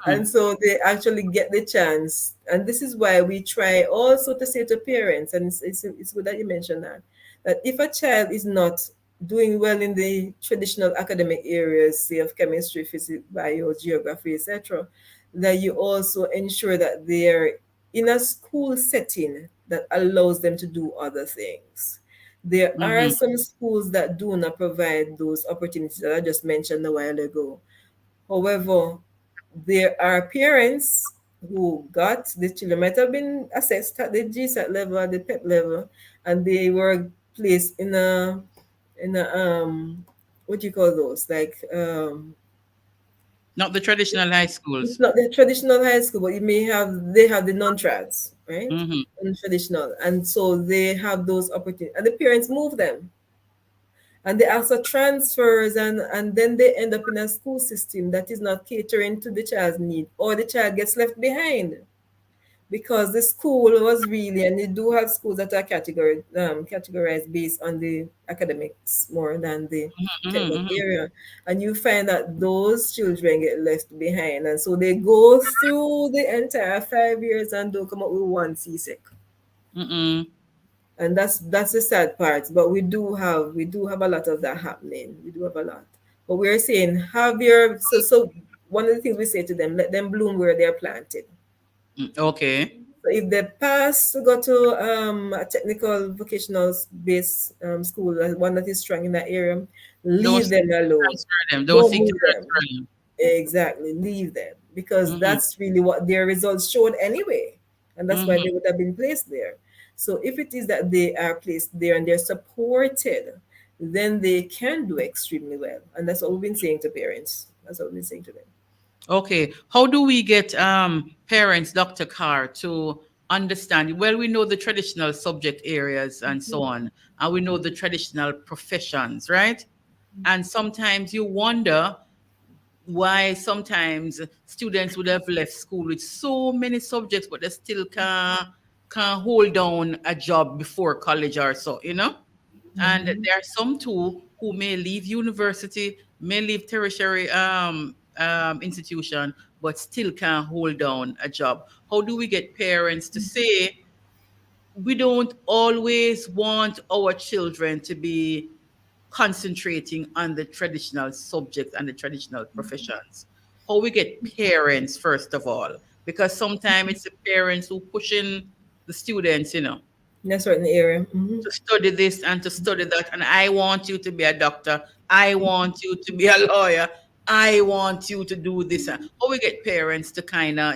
And so they actually get the chance. And this is why we try also to say to parents, and it's good that you mentioned that if a child is not doing well in the traditional academic areas, say of chemistry, physics, bio, geography, etc., that you also ensure that they're in a school setting that allows them to do other things. There are Mm-hmm. some schools that do not provide those opportunities that I just mentioned a while ago. However, there are parents who got the children might have been assessed at the GSAT level, at the PET level, and they were placed in a what do you call those? Like Not the traditional high it's schools. not the traditional high school, but they have the non-trads, right? Mm-hmm. Non-traditional. And so they have those opportunities. And the parents move them. And they ask for transfers, and then they end up in a school system that is not catering to the child's need, or the child gets left behind. Because the school was really, and they do have schools that are categorized based on the academics more than the Mm-hmm. technical Mm-hmm. area, and you find that those children get left behind, and so they go through the entire 5 years and don't come up with one CSEC. Mm-hmm. And that's the sad part. But we do have a lot of that happening. We do have a lot, but we're saying have your so one of the things we say to them, let them bloom where they're planted. Okay. So if they pass to go to a technical vocational based school, one that is strong in that area, Don't leave seek them to alone. transfer them. Don't Don't seek to move them. transfer them. Exactly, leave them, because Mm-hmm. that's really what their results showed anyway, and that's why Mm-hmm. they would have been placed there. So if it is that they are placed there and they're supported, then they can do extremely well, and that's what we've been saying to parents. That's what we've been saying to them. Okay. How do we get parents, Dr. Carr, to understand? Well, we know the traditional subject areas and so on, and we know the traditional professions, right? And sometimes you wonder why sometimes students would have left school with so many subjects, but they still can't hold down a job before college or so, you know? And there are some too who may leave university, may leave tertiary institution, but still can't hold down a job. How do we get parents to say we don't always want our children to be concentrating on the traditional subjects and the traditional professions? How we get parents first of all, because sometimes it's the parents who pushing the students, In a certain area. to study this and to study that. And I want you to be a doctor. I want you to be a lawyer. I want you to do this. How we get parents to kind of,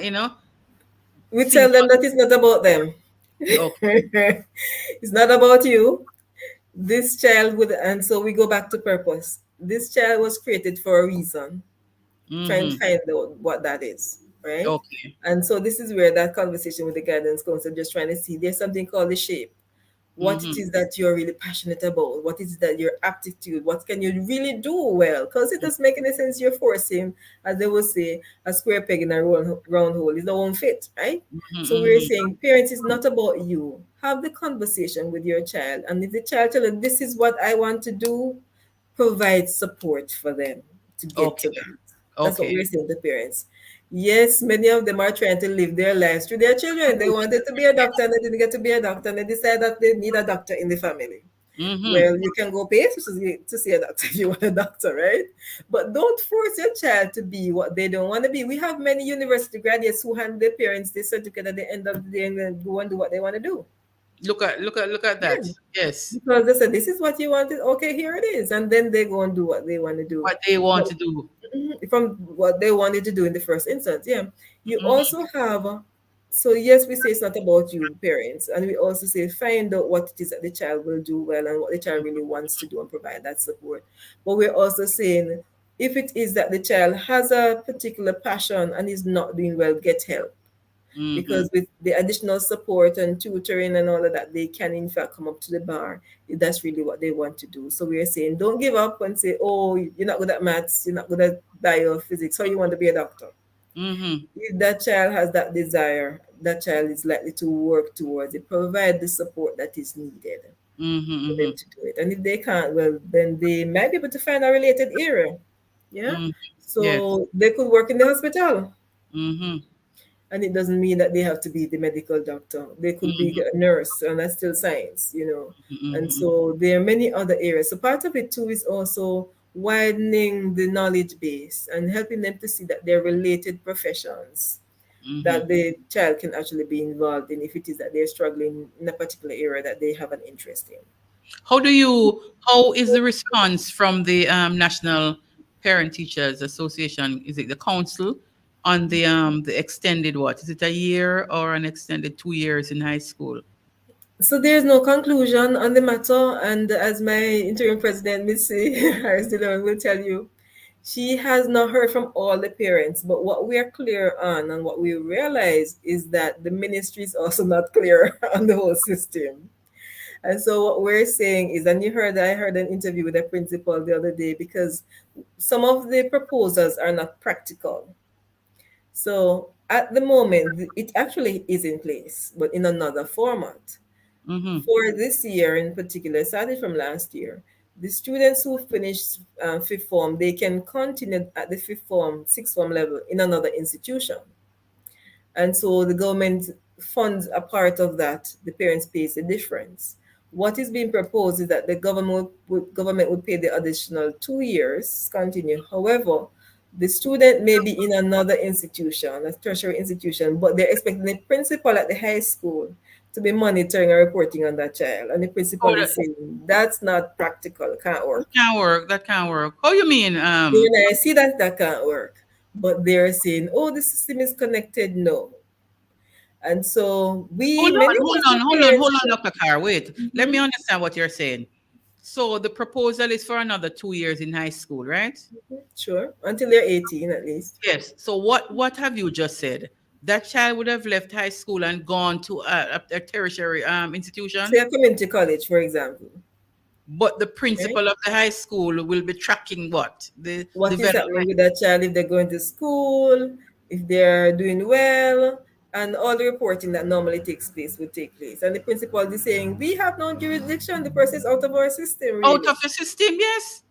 We tell think, them that it's not about them. okay. It's not about you. This child would, and so we go back to purpose. This child was created for a reason. Try and Mm-hmm. find out what that is, right? Okay. And so this is where that conversation with the guidance counselor, just trying to see there's something called the shape. what it is that you're really passionate about, what is that your aptitude, what can you really do well, because it doesn't make any sense you're forcing, as they will say, a square peg in a round hole. It won't fit, right? So we're saying parents, is not about you. Have the conversation with your child, and if the child tell you this is what I want to do, provide support for them to get Okay. to that. That's what Okay. we're saying to parents. Yes, many of them are trying to live their lives through their children. They wanted to be a doctor and they didn't get to be a doctor, and they decide that they need a doctor in the family. Mm-hmm. Well, you can go pay to see a doctor if you want a doctor, right? But don't force your child to be what they don't want to be. We have many university graduates who hand their parents the certificate at the end of the day and then go and do what they want to do. Look at that. Yeah. Yes. Because they said, this is what you wanted. Okay, here it is. And then they go and do what they want to do. What they want But to do. from what they wanted to do in the first instance. Yeah. You Mhm. also have, so yes, we say it's not about you, parents. And we also say find out what it is that the child will do well and what the child really wants to do and provide that support. But we're also saying if it is that the child has a particular passion and is not doing well, get help, Mm-hmm. because with the additional support and tutoring and all of that, they can in fact come up to the bar if that's really what they want to do. So we're saying don't give up and say, oh, you're not good at maths, you're not good at biophysics, so you want to be a doctor. Mm-hmm. If that child has that desire, that child is likely to work towards it, provide the support that is needed Mm-hmm. for Mm-hmm. them to do it. And if they can't, well, then they might be able to find a related area. Yeah. Mm-hmm. Yes. So they could work in the hospital, Mm-hmm. and it doesn't mean that they have to be the medical doctor. They could be Mm-hmm. a nurse, and that's still science, you know. And Mm-hmm. so there are many other areas. So part of it too is also widening the knowledge base and helping them to see that they're related professions Mm-hmm. that the child can actually be involved in if it is that they're struggling in a particular area that they have an interest in. How is the response from the National Parent Teachers Association? Is it the council on the extended what? Is it a year or an extended 2 years in high school? So there's no conclusion on the matter, and as my interim president, Missy Harris Dillon, will tell you, she has not heard from all the parents. But what we are clear on and what we realize is that the ministry is also not clear on the whole system. And so what we're saying is, and I heard an interview with a principal the other day, because some of the proposals are not practical. So at the moment, it actually is in place, but in another format. Mm-hmm. For this year in particular, started from last year, the students who finished fifth form, they can continue at the fifth form, sixth form level in another institution. And so the government funds a part of that. The parents pays the difference. What is being proposed is that the government would pay the additional 2 years continue. However, the student may be in another institution, a tertiary institution, but they're expecting the principal at the high school to be monitoring and reporting on that child. And the Oh, principal is saying that's not practical, can't that work. can't work. That can't work. How you mean? Then I see that that can't work. But they're saying, oh, the system is connected. No. And so Hold many on, of hold us, on, the hold on, parents, hold on, Dr. Carr. Wait. Let me understand what you're saying. So the proposal is for another 2 years in high school, right? sure, until they're 18 at least. Yes. So what have you just said? That child would have left high school and gone to a tertiary institution, Say a community college, for example. but the Right? principal of the high school will be tracking what? The What is happening development. with that child if they're going to school, if they're doing well, and all the reporting that normally takes place would take place. And the principal is saying, we have no jurisdiction, the person is out of our system, Out really. of the system, yes.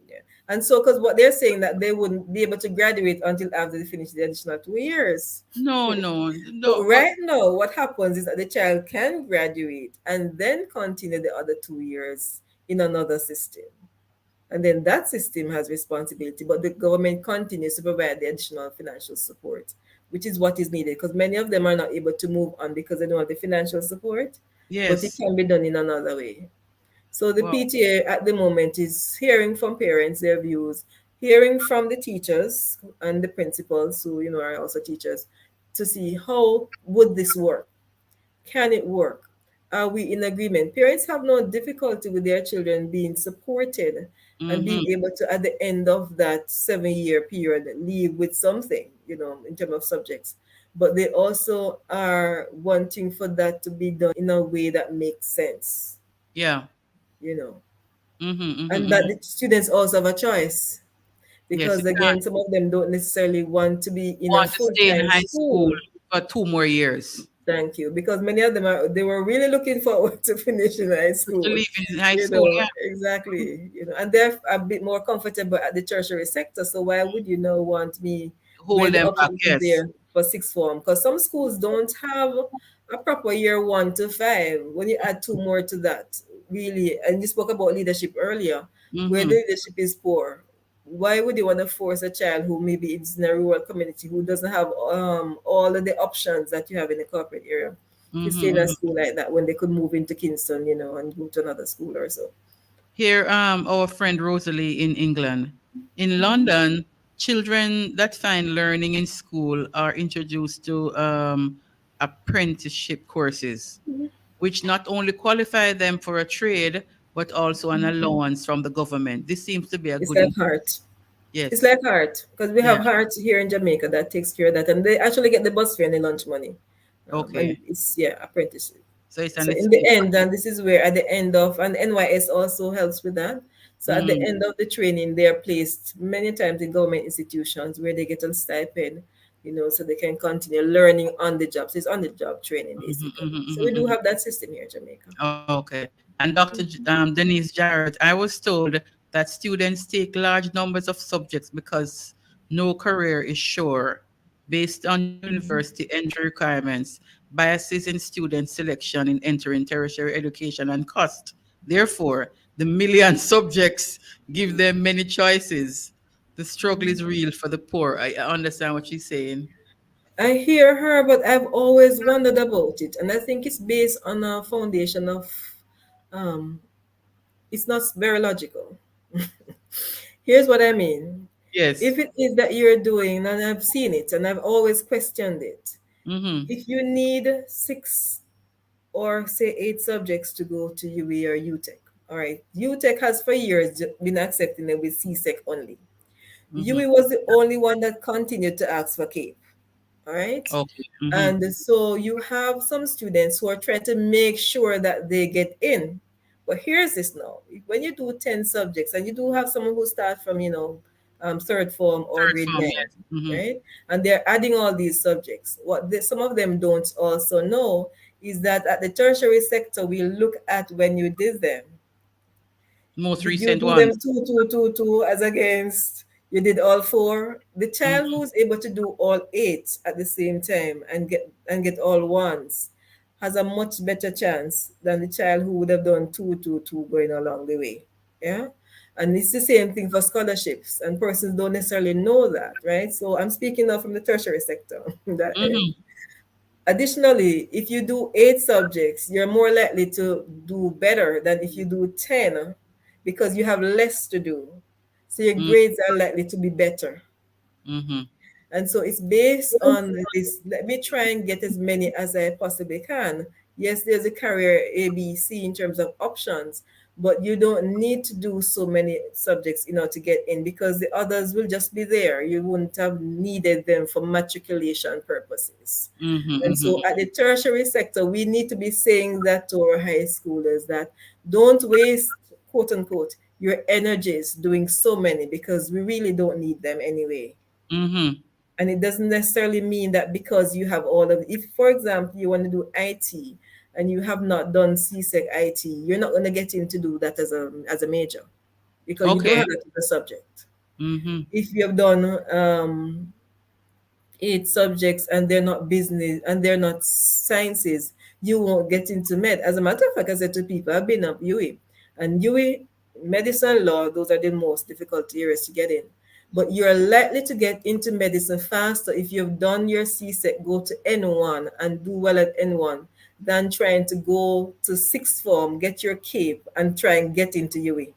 Yeah. And so, because what they're saying that they wouldn't be able to graduate until after they finish the additional 2 years. No, no, But no. But right now, what happens is that the child can graduate and then continue the other 2 years in another system. And then that system has responsibility, but the government continues to provide the additional financial support, which is what is needed because many of them are not able to move on because they don't have the financial support, but it yes. can be done in another way. So the Wow. PTA at the moment is hearing from parents their views, hearing from the teachers and the principals who are also teachers to see how would this work. Can it work? Are we in agreement? Parents have no difficulty with their children being supported and Mm-hmm. being able to, at the end of that 7-year period, leave with something, in terms of subjects. but they also are wanting for that to be done in a way that makes sense, Yeah. you know, Mm-hmm, mm-hmm, and that mm-hmm. the students also have a choice, Yes, because you can again, some of them don't necessarily want to be in a want to stay in full-time high school school. for 2 more years. Thank you. Because many of them they were really looking forward to finishing high To school. leave in high You school, know, yeah. exactly. You know, and they're a bit more comfortable at the tertiary sector. So why would you now want me Hold when the them back, option is yes. there for sixth form? Because some schools don't have a proper year 1 to 5. When you add two more to that, really, and you spoke about leadership earlier, where the Mm-hmm. leadership is poor, why would you want to force a child who maybe is in a rural community who doesn't have all of the options that you have in the corporate area to stay Mm-hmm, in a mm-hmm. school like that when they could move into Kingston, and go to another school or so? Here, our friend Rosalie in England. In London, children that find learning in school are introduced to apprenticeship courses, which not only qualify them for a trade, but also an allowance from the government. This seems to be a It's good like initiative. Heart. It's Yes. like Heart, because we Yeah. have Heart here in Jamaica that takes care of that, and they actually get the bus fare and the lunch money, and Okay. it's apprenticeship. So it's an So in the incentive. end, and this is where at the end of, and NYS also helps with that. So at the Mm-hmm. end of the training, they are placed many times in government institutions where they get a stipend, so they can continue learning on the job. So it's on the job training Mm-hmm, basically. mm-hmm, So we mm-hmm, do mm-hmm. have that system here in Jamaica. Okay. And Dr. Denise Jarrett, I was told that students take large numbers of subjects because no career is sure. Based on university entry requirements, biases in student selection in entering tertiary education and cost. Therefore, the million subjects give them many choices. The struggle is real for the poor. I understand what she's saying. I hear her, but I've always wondered about it, and I think it's based on a foundation of, um, it's not very logical. Here's what I mean. Yes. If it is that you're doing, and I've seen it, and I've always questioned it, Mm-hmm. if you need 6 or say 8 subjects to go to UWE or UTech, all right, UTech has for years been accepting them with CSEC only. Mm-hmm. UWE was the only one that continued to ask for CAPE, all right? Okay. Mm-hmm. And so you have some students who are trying to make sure that they get in. But here's this now. When you do 10 subjects, and you do have someone who start from, third form or Third grade form, 9, yes. Mm-hmm. right? And they're adding all these subjects. Some of them don't also know is that at the tertiary sector, we look at when you did them. Most Did you recent do them ones. two, two, two, two, as against you did all 4? The child Mm-hmm. who's able to do all 8 at the same time and get all ones has a much better chance than the child who would have done two, two, two going along the way. Yeah. And it's the same thing for scholarships, and persons don't necessarily know that, right? So I'm speaking now from the tertiary sector, that end. Mm-hmm. Additionally, if you do 8 subjects, you're more likely to do better than if you do 10, because you have less to do. So your grades are likely to be better. Mm-hmm. And so it's based on this. Let me try and get as many as I possibly can. Yes, there's a career ABC in terms of options, but you don't need to do so many subjects, to get in, because the others will just be there. You wouldn't have needed them for matriculation purposes. Mm-hmm. And Mm-hmm. so at the tertiary sector, we need to be saying that to our high schoolers, that don't waste, quote unquote, your energies doing so many, because we really don't need them anyway. Mm-hmm. And it doesn't necessarily mean that because you have all of, if for example you want to do IT and you have not done CSEC IT, you're not going to get in to do that as a major, because you don't Okay. have that as a subject. Mm-hmm. If you have done 8 subjects and they're not business and they're not sciences, you won't get into med. As a matter of fact, I said to people, I've been up UWE, and UWE, medicine, law, those are the most difficult areas to get in. But you're likely to get into medicine faster if you've done your CSEC, go to N1 and do well at N1, than trying to go to sixth form, get your CAPE, and try and get into UWE.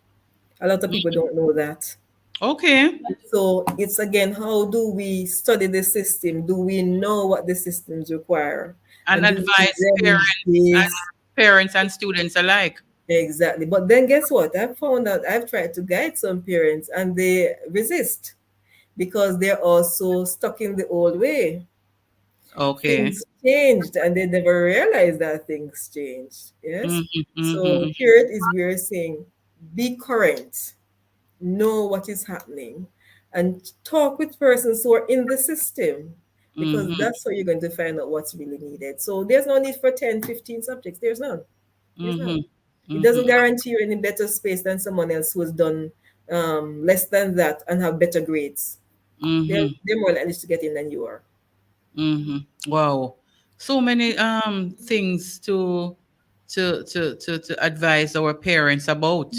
A lot of people don't know that. Okay. So it's again, how do we study the system? Do we know what the systems require? And And do we advise then base parents and students alike. exactly? But then guess what? I've found out I've tried to guide some parents and they resist, because they're also stuck in the old way. Okay. Things changed and they never realized that things changed. Yes. Mm-hmm, So mm-hmm, here it is, we're saying be current, know what is happening, and talk with persons who are in the system because mm-hmm, that's how you're going to find out what's really needed. So there's no need for 10, 15 subjects. There's none. There's mm-hmm, none. It mm-hmm, doesn't guarantee you any better space than someone else who has done less than that and have better grades. mm-hmm, They're more likely to get in than you are. mm-hmm. Wow. So many things to advise our parents about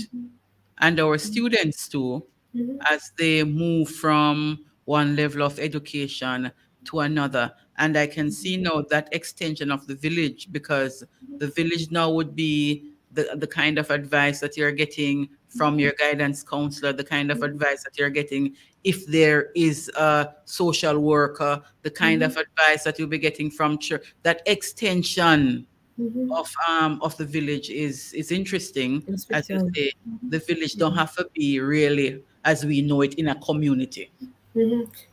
and our students too Mhm. as they move from one level of education to another. And I can see now that extension of the village because the village now would be the kind of advice that you're getting from your guidance counselor, the kind of advice that you're getting if there is a social worker, the kind of advice that you'll be getting from church. That extension Mhm. of the village is interesting. As you Inspector. say, the village don't have to be really as we know it in a community.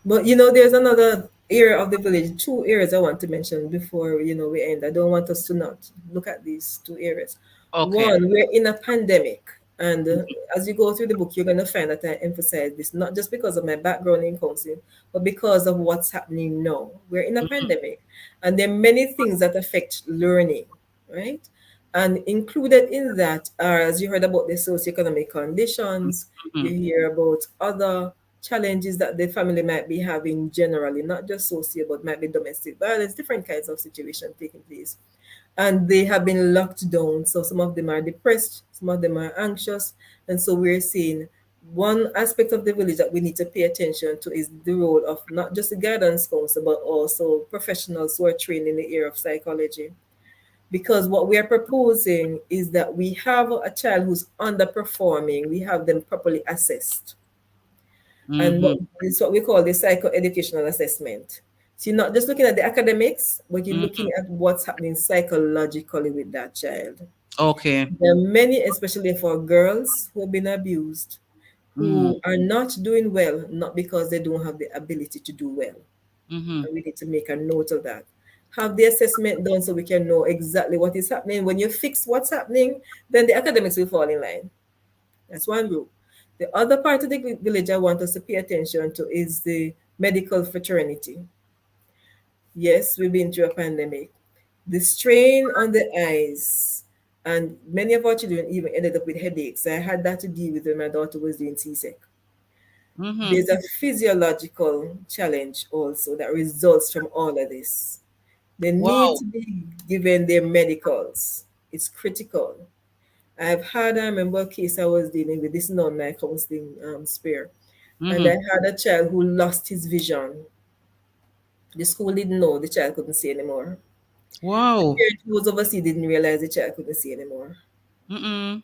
But there's another area of the village, two areas I want to mention before we end. I don't want us to not look at these two areas. Okay. One, we're in a pandemic, and as you go through the book, you're going to find that I emphasize this not just because of my background in counseling, but because of what's happening now. We're in a pandemic, and there are many things that affect learning, right? And included in that are, as you heard about the socioeconomic conditions, you Mhm. hear about other challenges that the family might be having generally, not just social, but might be domestic violence, different kinds of situations taking place. And they have been locked down. So some of them are depressed, some of them are anxious. And so we're seeing one aspect of the village that we need to pay attention to is the role of not just the guidance counselor, but also professionals who are trained in the area of psychology. Because what we are proposing is that we have a child who's underperforming, we have them properly assessed. And Mhm. it's what we call the psychoeducational assessment. So you're not just looking at the academics, but you're looking Mhm. at what's happening psychologically with that child. Okay. There are many, especially for girls who have been abused, Mm. who are not doing well, not because they don't have the ability to do well. Mhm. And we need to make a note of that. Have the assessment done so we can know exactly what is happening. When you fix what's happening, then the academics will fall in line. That's one group. The other part of the village I want us to pay attention to is the medical fraternity. Yes, we've been through a pandemic. The strain on the eyes, and many of our children even ended up with headaches. I had that to deal with when my daughter was doing CSEC. Mhm. There's a physiological challenge also that results from all of this. They need Wow. to be given their medicals. It's critical. I remember a case I was dealing with, this is not my counseling sphere. And I Mhm. had a child who lost his vision. The school didn't know the child couldn't see anymore. The Wow. parent who was overseas didn't realize the child couldn't see anymore. Mm-mm.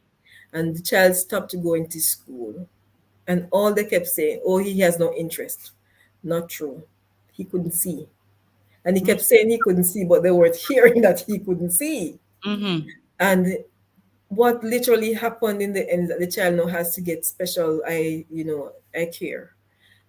And the child stopped going to school. And all they kept saying, oh, he has no interest. Not true. He couldn't see. And he kept saying he couldn't see, but they weren't hearing that he couldn't see. Mhm. And what literally happened in the end is that the child now has to get special eye care.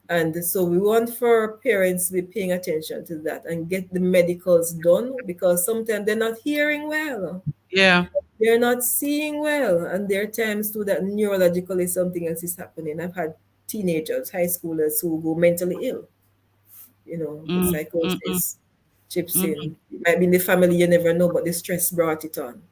And so we want for parents to be paying attention to that and get the medicals done because sometimes they're not hearing well, Yeah. they're not seeing well, and there are times too that neurologically something else is happening. I've had teenagers, high schoolers who go mentally ill, the Mm. Mm-mm. psychosis chips Mhm. in. It might be in the family, you never know, but the stress brought it on.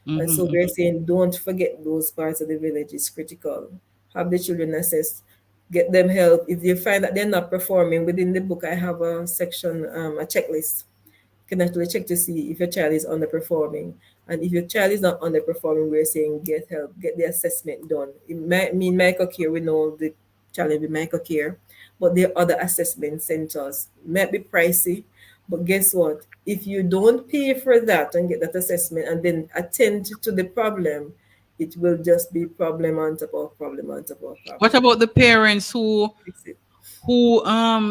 And so Mhm. we're saying don't forget those parts of the village is critical. Have the children assessed, get them help. If you find that they're not performing, within the book I have a section, a checklist. You can actually check to see if your child is underperforming. And if your child is not underperforming, we're saying get help, get the assessment done. It might mean microcare, we know the challenge with microcare, but there are other assessment centers. Might be pricey, but guess what? If you don't pay for that and get that assessment and then attend to the problem, it will just be problem on top of problem on top of What problem. about the parents who Fix it.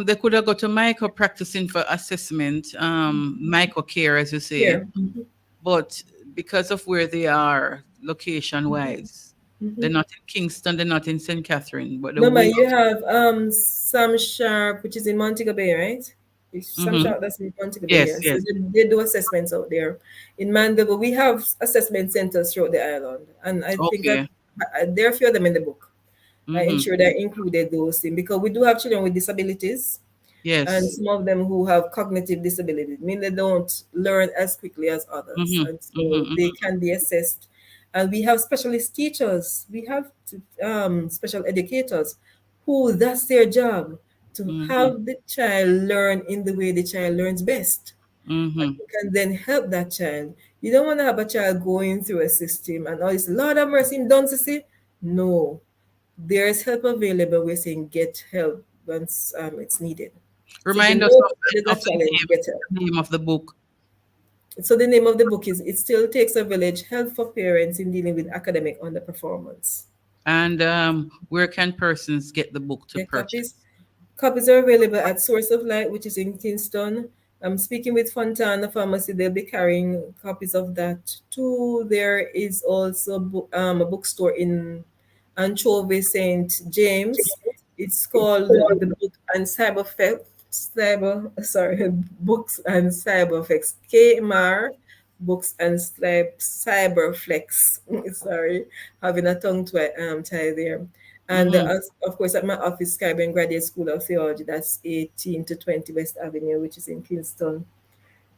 they could have got to micro practicing for assessment, micro care as you say, Here. but because of where they are location wise, they're not in Kingston, they're not in St. Catherine, but they're No, way but you out. have Sam Sharp, which is in Montego Bay, right? Some Mm-hmm. shop that's in Montego, Yes, yeah. So yes. they do assessments out there. In Mandeville, we have assessment centers throughout the island, and I think Okay. there are a few of them in the book. I Mm-hmm. ensure that I included those things because we do have children with disabilities, and Yes. some of them who have cognitive disabilities, mean they don't learn as quickly as others, Mm-hmm. and so Mm-hmm. they can be assessed. And we have specialist teachers, we have special educators, who that's their job, to Mm-hmm. have the child learn in the way the child learns best, and Mm-hmm. you can then help that child. You don't want to have a child going through a system and all this, Lord have mercy, him done to see. No, there is help available. We're saying get help once it's needed. So if you Remind us know there's a of challenge, get help. the name of the book. So the name of the book is It Still Takes a Village, Help for Parents in Dealing with Academic Underperformance. And where can persons get the book to Get copies. purchase? Copies are available at Source of Light, which is in Kingston. I'm speaking with Fontana Pharmacy. They'll be carrying copies of that too. There is also a bookstore in Anchovy, St. James. It's called the Book and Cyber Books and Cyberflex. KMR Books and Cyberflex. Sorry, having a tie there. And Mm-hmm. of course, at my office, Caribbean Graduate School of Theology, that's 18 to 20 West Avenue, which is in Kingston.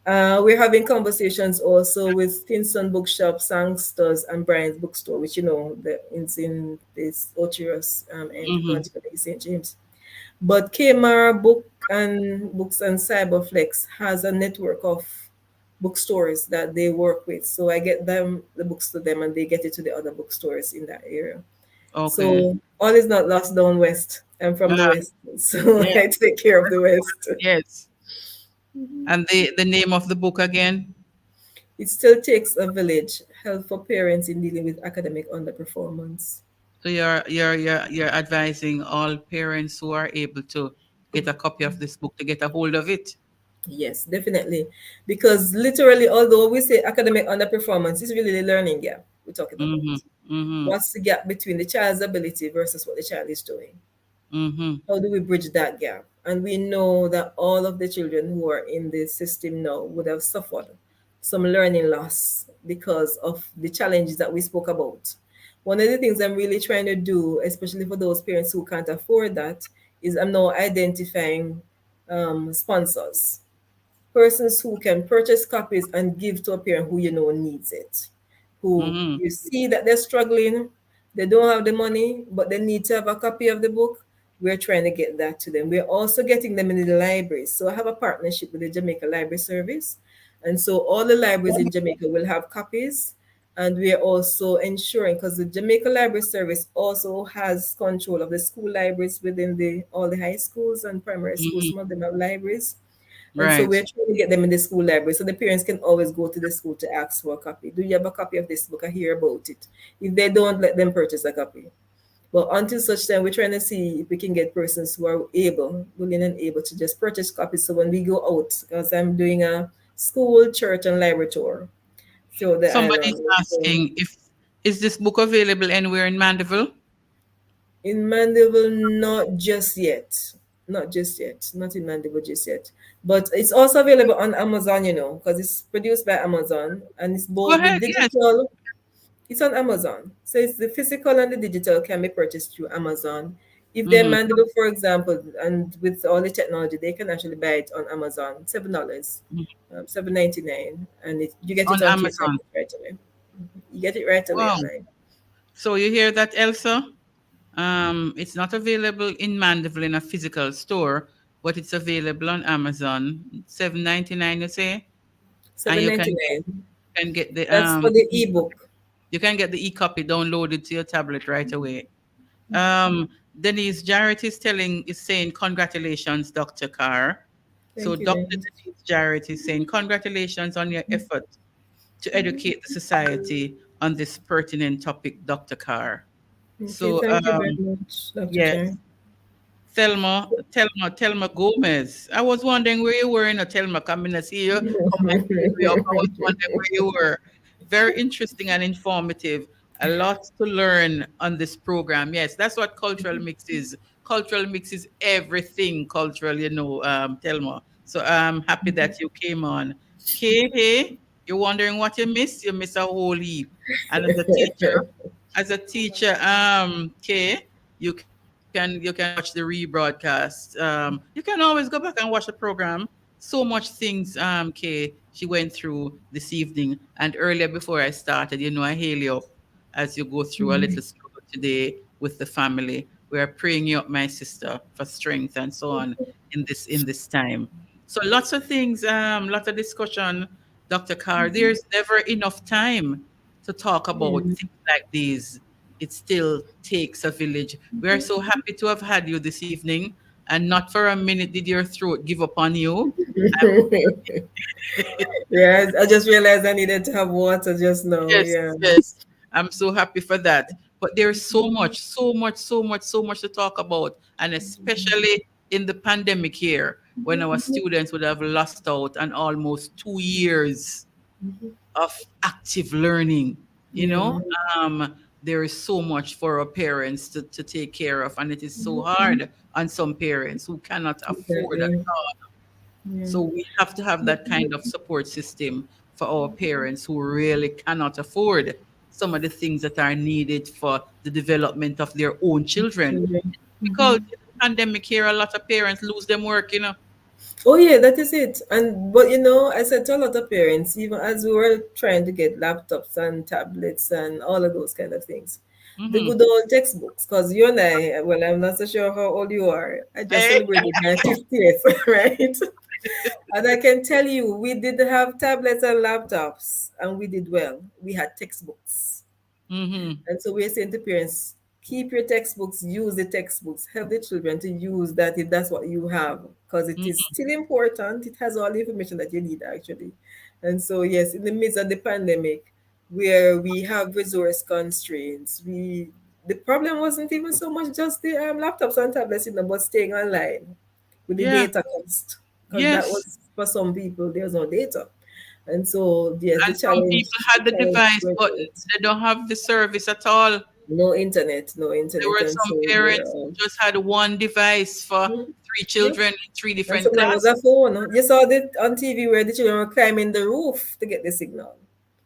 We're having conversations also with Kingston Bookshop, Sangsters, and Brian's Bookstore, which it's in this Ochiros and Mm-hmm. Montego St. James. But KMR Books and Cyberflex has a network of bookstores that they work with. So I get them the books to them, and they get it to the other bookstores in that area. Okay. So all is not lost down west. I'm from the Ah, west, so yes, I take care of the west. yes. And the name of the book again? It still takes a village. Help for parents in dealing with academic underperformance. So you're advising all parents who are able to get a copy of this book to get a hold of it. Yes, definitely. Because literally, although we say academic underperformance, it's really the learning gap we're talking Mm-hmm. about. Mm-hmm. What's the gap between the child's ability versus what the child is doing? Mm-hmm. How do we bridge that gap? And we know that all of the children who are in the system now would have suffered some learning loss because of the challenges that we spoke about. One of the things I'm really trying to do, especially for those parents who can't afford that, is I'm now identifying sponsors, persons who can purchase copies and give to a parent who needs it, who Mm-hmm. you see that they're struggling, they don't have the money, but they need to have a copy of the book. We're trying to get that to them. We're also getting them in the libraries. So I have a partnership with the Jamaica Library Service. And so all the libraries in Jamaica will have copies. And we are also ensuring, because the Jamaica Library Service also has control of the school libraries within all the high schools and primary schools. Mm-hmm. Some of them have libraries. And so Right. we're trying to get them in the school library so the parents can always go to the school to ask for a copy. Do you have a copy of this book? I hear about it. If they don't, let them purchase a copy. But until such time, we're trying to see if we can get persons who are willing and able to just purchase copies. So when we go out, because I'm doing a school, church, and library tour through the Somebody's island. So asking if is this book available anywhere in Mandeville? in Mandeville, not just yet. Not just yet. Not in Mandeville just yet. But it's also available on Amazon, because it's produced by Amazon, and it's Go both the ahead. Yes. digital. It's on Amazon. So it's the physical and the digital can be purchased through Amazon. If they're Mm-hmm. Mandeville, for example, and with all the technology, they can actually buy it on Amazon, $7, $7.99, and you get it On on KSI Amazon. right away. You get it right away Wow. online. So you hear that, Elsa? It's not available in Mandeville in a physical store, but it's available on Amazon. $7.99, you say, and Seven you ninety nine. can get the That's for the ebook. you can get the e-copy downloaded to your tablet right away. Denise Jarrett is saying congratulations, Dr. Carr. So Thank you, Dr. Dennis. Denise Jarrett is saying congratulations on your effort to educate the society on this pertinent topic, Dr. Carr. Okay, So thank you very much, Dr. yes, Chang. Thelma Gomez. I was wondering where you were in a Thelma coming to see you. Come and pick you up. I was wondering where you were. Very interesting and informative. A lot to learn on this program. Yes, that's what cultural mix is. Cultural mix is everything cultural, Thelma. So I'm happy that you came on. Kay, hey, you're wondering what you missed? You miss a whole heap. And as a teacher, Kay, you can watch the rebroadcast. You can always go back and watch the program. So much things, Kay, she went through this evening. And earlier before I started, I hail you up as you go through a little struggle today with the family. We are praying you up, my sister, for strength and so on in this time. So lots of things, lots of discussion, Dr. Carr. There's never enough time to talk about things like these. It still takes a village. We are so happy to have had you this evening, and not for a minute did your throat give up on you. Yeah, I just realized I needed to have water just now. Yes, Yeah. yes. I'm so happy for that. But there's so much, so much, so much, so much to talk about. And especially in the pandemic here, when our students would have lost out on almost 2 years of active learning, you know, Yeah. there is so much for our parents to take care of. And it is so hard on some parents who cannot afford at Exactly. all. Yeah. So we have to have that kind of support system for our parents who really cannot afford some of the things that are needed for the development of their own children. Children. Because in the pandemic here, a lot of parents lose them work. Oh yeah, that is it. And but I said to a lot of parents, even as we were trying to get laptops and tablets and all of those kind of things, the Hmm. good old textbooks. Because you and I, well, I'm not so sure how old you are. I just Hey. celebrated my 50th, right? And I can tell you, we did have tablets and laptops, and we did well. We had textbooks. Hmm. And so we're saying to parents, keep your textbooks, use the textbooks, help the children to use that if that's what you have, because it is still important. It has all the information that you need, actually. And so, yes, in the midst of the pandemic, where we have resource constraints, the problem wasn't even so much just the laptops and tablets, but staying online with the Yeah. data cost, because that Yes. was for some people there's no data, and so yes, And some people had the the challenge device, was but great. they don't have the service at all. No There internet, were and some so parents who just had one device for Mhm. three Yep. children in three And different sometimes it was classes. a phone. You saw it on TV where the children were climbing the roof to get the signal.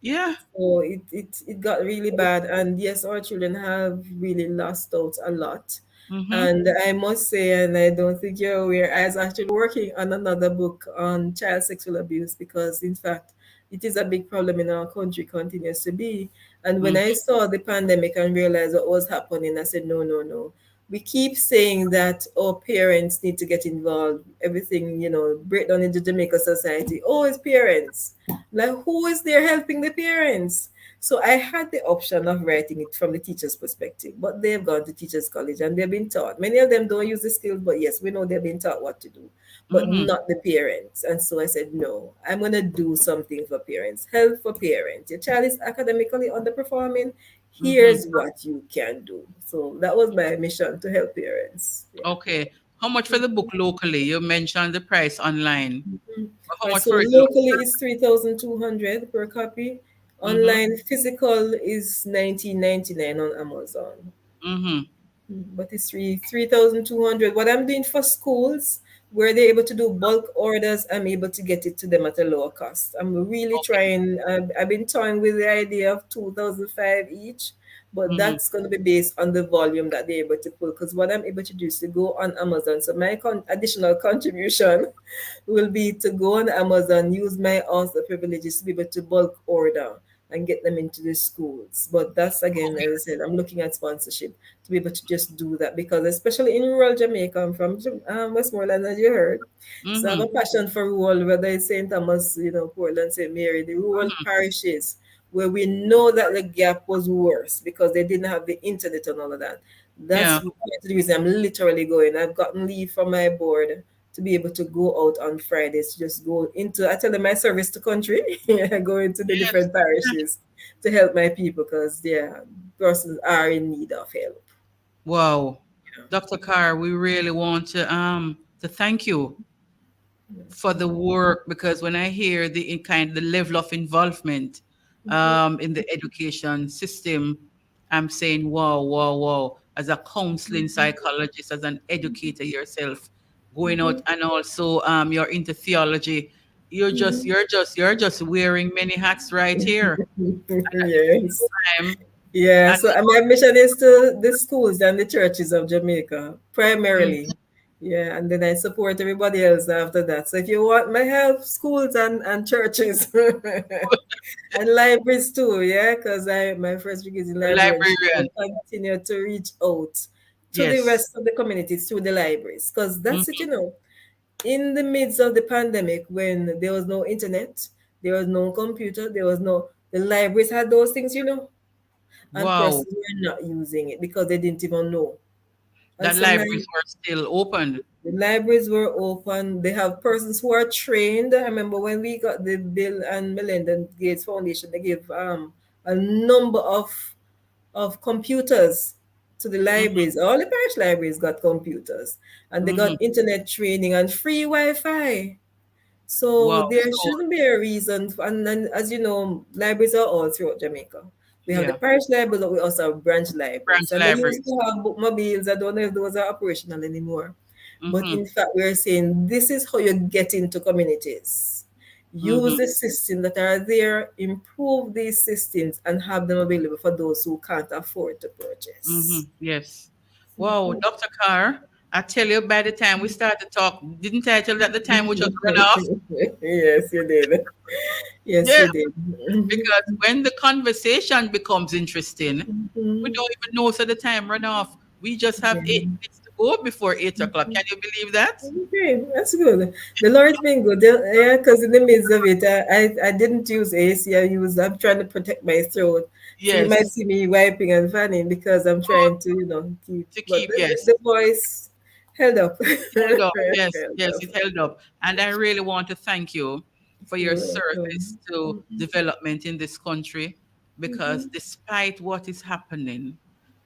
Yeah. So it got really bad, and yes, our children have really lost out a lot. Mm-hmm. And I must say, and I don't think you're aware, I was actually working on another book on child sexual abuse because, in fact, it is a big problem in our country, continues to be. And when I saw the pandemic and realized what was happening, I said, no, no, no. We keep saying that our parents need to get involved. Everything, break down into Jamaica society. Oh, it's parents. Like, who is there helping the parents? So I had the option of writing it from the teacher's perspective, but they've gone to teachers' college and they've been taught. Many of them don't use the skills, but yes, we know they've been taught what to do, but Mm-hmm. not the parents. And so I said, no, I'm going to do something for parents, help for parents. Your child is academically underperforming. Mm-hmm. Here's what you can do. So that was my mission to help parents. Yeah. Okay. How much for the book locally? You mentioned the price online. But how Right, much so for it locally it's 3,200 per copy. Mm-hmm. Online physical is 19.99 on Amazon. Mm-hmm. But it's 3,200. What I'm doing for schools where they're able to do bulk orders, I'm able to get it to them at a lower cost. I'm really Okay. trying. I've been toying with the idea of 2,005 each, but Mm-hmm. that's going to be based on the volume that they're able to pull. Because what I'm able to do is to go on Amazon. So my additional contribution will be to go on Amazon, use my author privileges to be able to bulk order and get them into the schools. But that's again, as I said, I'm looking at sponsorship to be able to just do that because, especially in rural Jamaica, I'm from Westmoreland, as you heard. So I have Mm-hmm. a passion for rural, whether it's St. Thomas, Portland, St. Mary, the rural parishes where we know that the gap was worse because they didn't have the internet and all of that. That's Yeah. part of the reason I'm literally going. I've gotten leave from my board to be able to go out on Fridays, to just go into, I tell them my service to country, go into the Yes. different parishes to help my people because their persons are in need of help. Wow. Dr. Carr, we really want to thank you for the work because when I hear the level of involvement in the education system, I'm saying, wow, wow, wow. As a counseling psychologist, as an educator yourself, going out, and also you're into theology. You're just wearing many hats right here. At the Yes. same time, Yeah, and so my mission is to the schools and the churches of Jamaica, mm, primarily. Yeah, and then I support everybody else after that. So if you want my help, schools and churches and libraries too, yeah, because I my first degree is in a library, and librarian. I continue to reach out to the Yes. rest of the communities through the libraries, because that's it, Mhm. you know. In the midst of the pandemic, when there was no internet, there was no computer, there was no the libraries had those things, you know, and Wow. persons were not using it because they didn't even know. And That so now libraries were still open. the libraries were open. They have persons who are trained. I remember when we got the Bill and Melinda Gates Foundation, they gave a number of computers to the Hmm. libraries. All the parish libraries got computers, and they Hmm. got internet training and free Wi-Fi. So Wow. there So shouldn't be a reason. And then, as you know, libraries are all throughout Jamaica. We have the yeah, parish libraries, but we also have branch libraries. branch And they used libraries. to have bookmobiles. I don't know if those are operational anymore. But Hmm. in fact, we're saying this is how you get into communities. Use Hmm. the systems that are there, improve these systems, and have them available for those who can't afford to Hmm. purchase. Yes. Wow, Dr. Carr, I tell you, by the time we started to talk, didn't I tell you that the time would just run off? Yes, you did. Yes, Yeah, you did. because when the conversation becomes interesting, we Mhm. don't even know so the time run off. We just have 8 minutes to go before 8 o'clock. Can you believe that? Okay, that's good. The Lord's been good. Yeah, because in the midst of it, I didn't use AC. I'm trying to protect my throat. So you might Yes. see me wiping and fanning because I'm Oh, trying to, you know, keep. to But keep, yes. the voice held up. Held up. Yes, Held yes, up. it held up. And I really want to thank you for your You're service welcome. to development in this country because despite what is happening,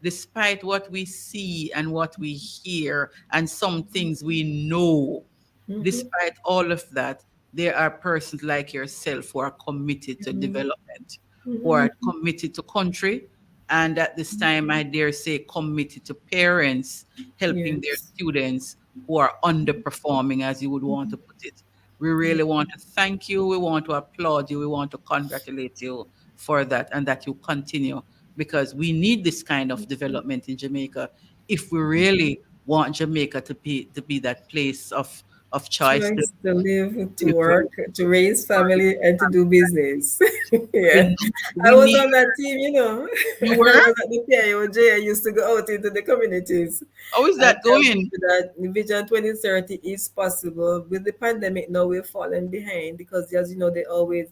despite what we see and what we hear, and some things we know, Mhm, despite all of that, there are persons like yourself who are committed to development, who are mhm. committed to country, and at this time, I dare say, committed to parents helping their Yes. students who are underperforming, as you would want to put it. We Yeah. really want to thank you. We want to applaud you. We want to congratulate you for that and that you continue because we need this kind of development in Jamaica if we really want Jamaica to be that place of choice to Choice to live, to live work, to raise for. family, and to do business. We Yeah. need, I we was need on that team, you know. you I were? was at the PIOJ. I used to go out into the communities How is and that tell going? people that Vision 2030 is possible. With the pandemic, now we're falling behind because, as you know, they always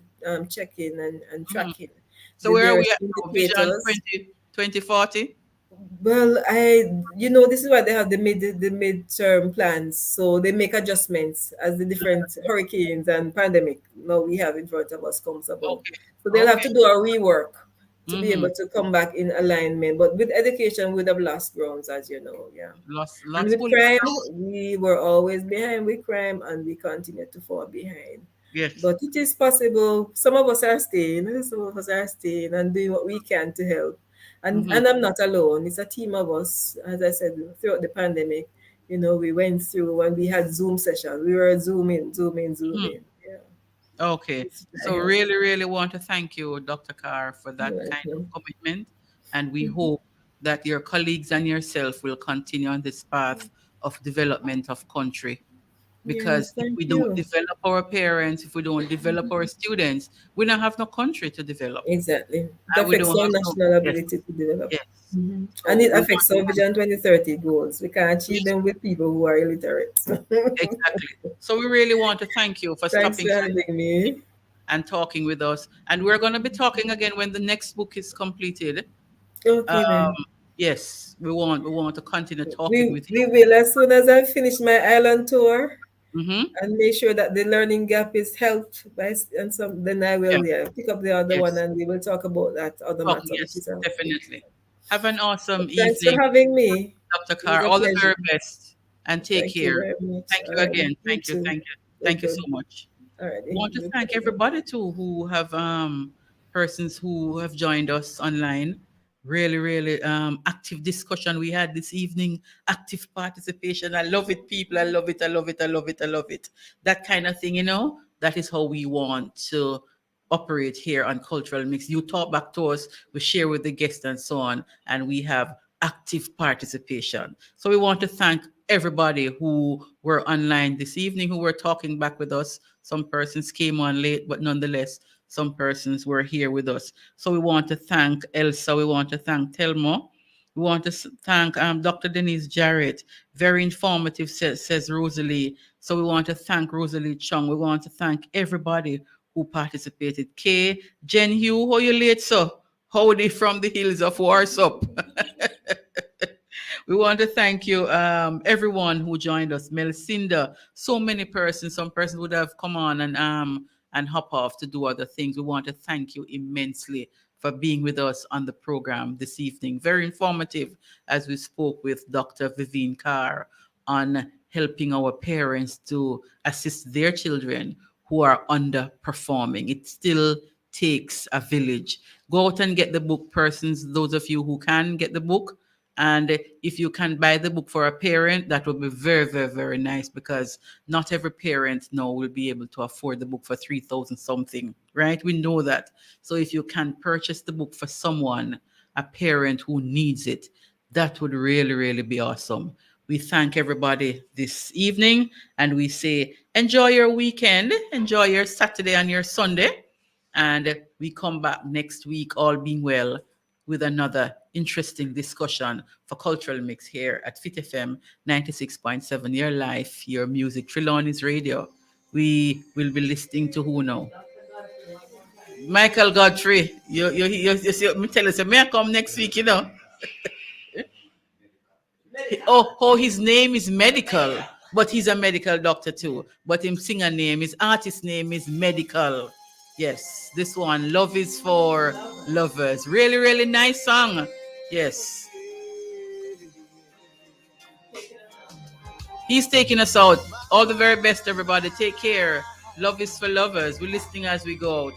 check in and Mhm. tracking. So where are There are we at now? Vision indicators. 2040. Well, this is why they have the midterm plans. So they make adjustments as the different hurricanes and pandemic now we have in front of us comes about. Okay. So they'll have Okay. to do a rework to be Mm-hmm. able to come back in alignment. But with education, we'd have lost grounds, as you know, yeah. And Lots with fully crime, lost. we were always behind with crime, and we continue to fall behind. Yes. But it is possible. Some of us are staying, some of us are staying and doing what we can to help. And Mm-hmm. and I'm not alone. It's a team of us. As I said, throughout the pandemic, we went through when we had Zoom sessions. We were zooming, zooming, Mm-hmm. zooming. Yeah. Okay. It's I So help. really, really want to thank you, Dr. Carr, for that kind of Like, commitment. And we hope that your colleagues and yourself will continue on this path of development of country. yes, Because if thank we don't you. develop our parents, if we don't develop our students, we don't have no country to develop. Exactly. It And we affects don't our have no, national yes, ability to develop. yes. And So it we want affects our Vision 2030 goals. We can achieve yes, them with people who are illiterate. exactly. So we really want to thank you for Thanks stopping for having me. and talking with us. And we're going to be talking again when the next book is completed. Okay Um, then. yes, we want to continue talking We with we you. will as soon as I finish my island tour Mm-hmm. and make sure that the learning gap is helped by and some then I Yeah. will pick up the other one Yes. and we will talk about that other Talk. matter which Yes. is a big Definitely. Have an awesome thanks for evening, having me. Dr. It was Carr. a All the pleasure. very best, and take Thank you care. very much. Thank All you right. again. You Thank you. too. Thank you. Thank you so Okay. much. All I want to thank right. everybody too who have persons who have joined us online. Really, really active discussion we had this evening, active participation. I love it, people. I love it. I love it. I love it. I love it. That kind of thing, that is how we want to operate here on Cultural Mix. You talk back to us, we share with the guests and so on, and we have active participation. So we want to thank everybody who were online this evening, who were talking back with us. Some persons came on late, but nonetheless, some persons were here with us. So we want to thank Elsa. We want to thank Telmo. We want to thank Dr. Denise Jarrett. Very informative, says Rosalie. So we want to thank Rosalie Chung. We want to thank everybody who participated. Kay, Jen Hugh, how you late, so? Howdy from the hills of Warsop. We want to thank you, everyone who joined us. Melcinda, so many persons. Some persons would have come on and hop off to do other things. We want to thank you immensely for being with us on the program this evening. Very informative as we spoke with Dr. Vivian Carr on helping our parents to assist their children who are underperforming. It still takes a village. Go out and get the book, persons, those of you who can get the book. And if you can buy the book for a parent, that would be very, very, very nice, because not every parent now will be able to afford the book for 3,000 something, right? We know that. So if you can purchase the book for someone, a parent who needs it, that would really, really be awesome. We thank everybody this evening, and we say, enjoy your weekend, enjoy your Saturday and your Sunday. And we come back next week, all being well, with another interesting discussion for Cultural Mix here at Fit FM 96.7, your life, your music, Trelawney's Radio. We will be listening to who now? Michael Godfrey. You me tell us, may I come next week, Oh, his name is Medical, but he's a medical doctor too. But his singer name, his artist name is Medical. Yes, this one, Love is for Lovers. Really, really nice song. Yes. He's taking us out. All the very best, everybody. Take care. Love is for Lovers. We're listening as we go out.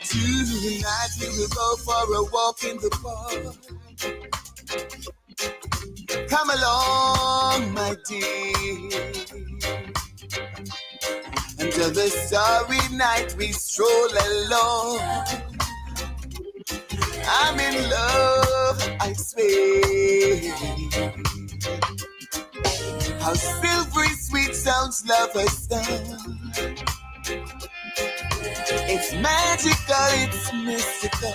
Tonight we will go for a walk in the park. Come along, my dear. Until the starry night we stroll along. I'm in love, I swear. How silvery sweet sounds lovers sound. It's magical, it's mystical.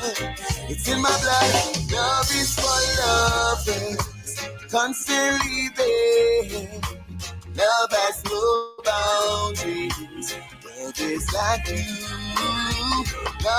It's in my blood. Love is for lovers, constantly there. Love has no boundaries. Love is like you.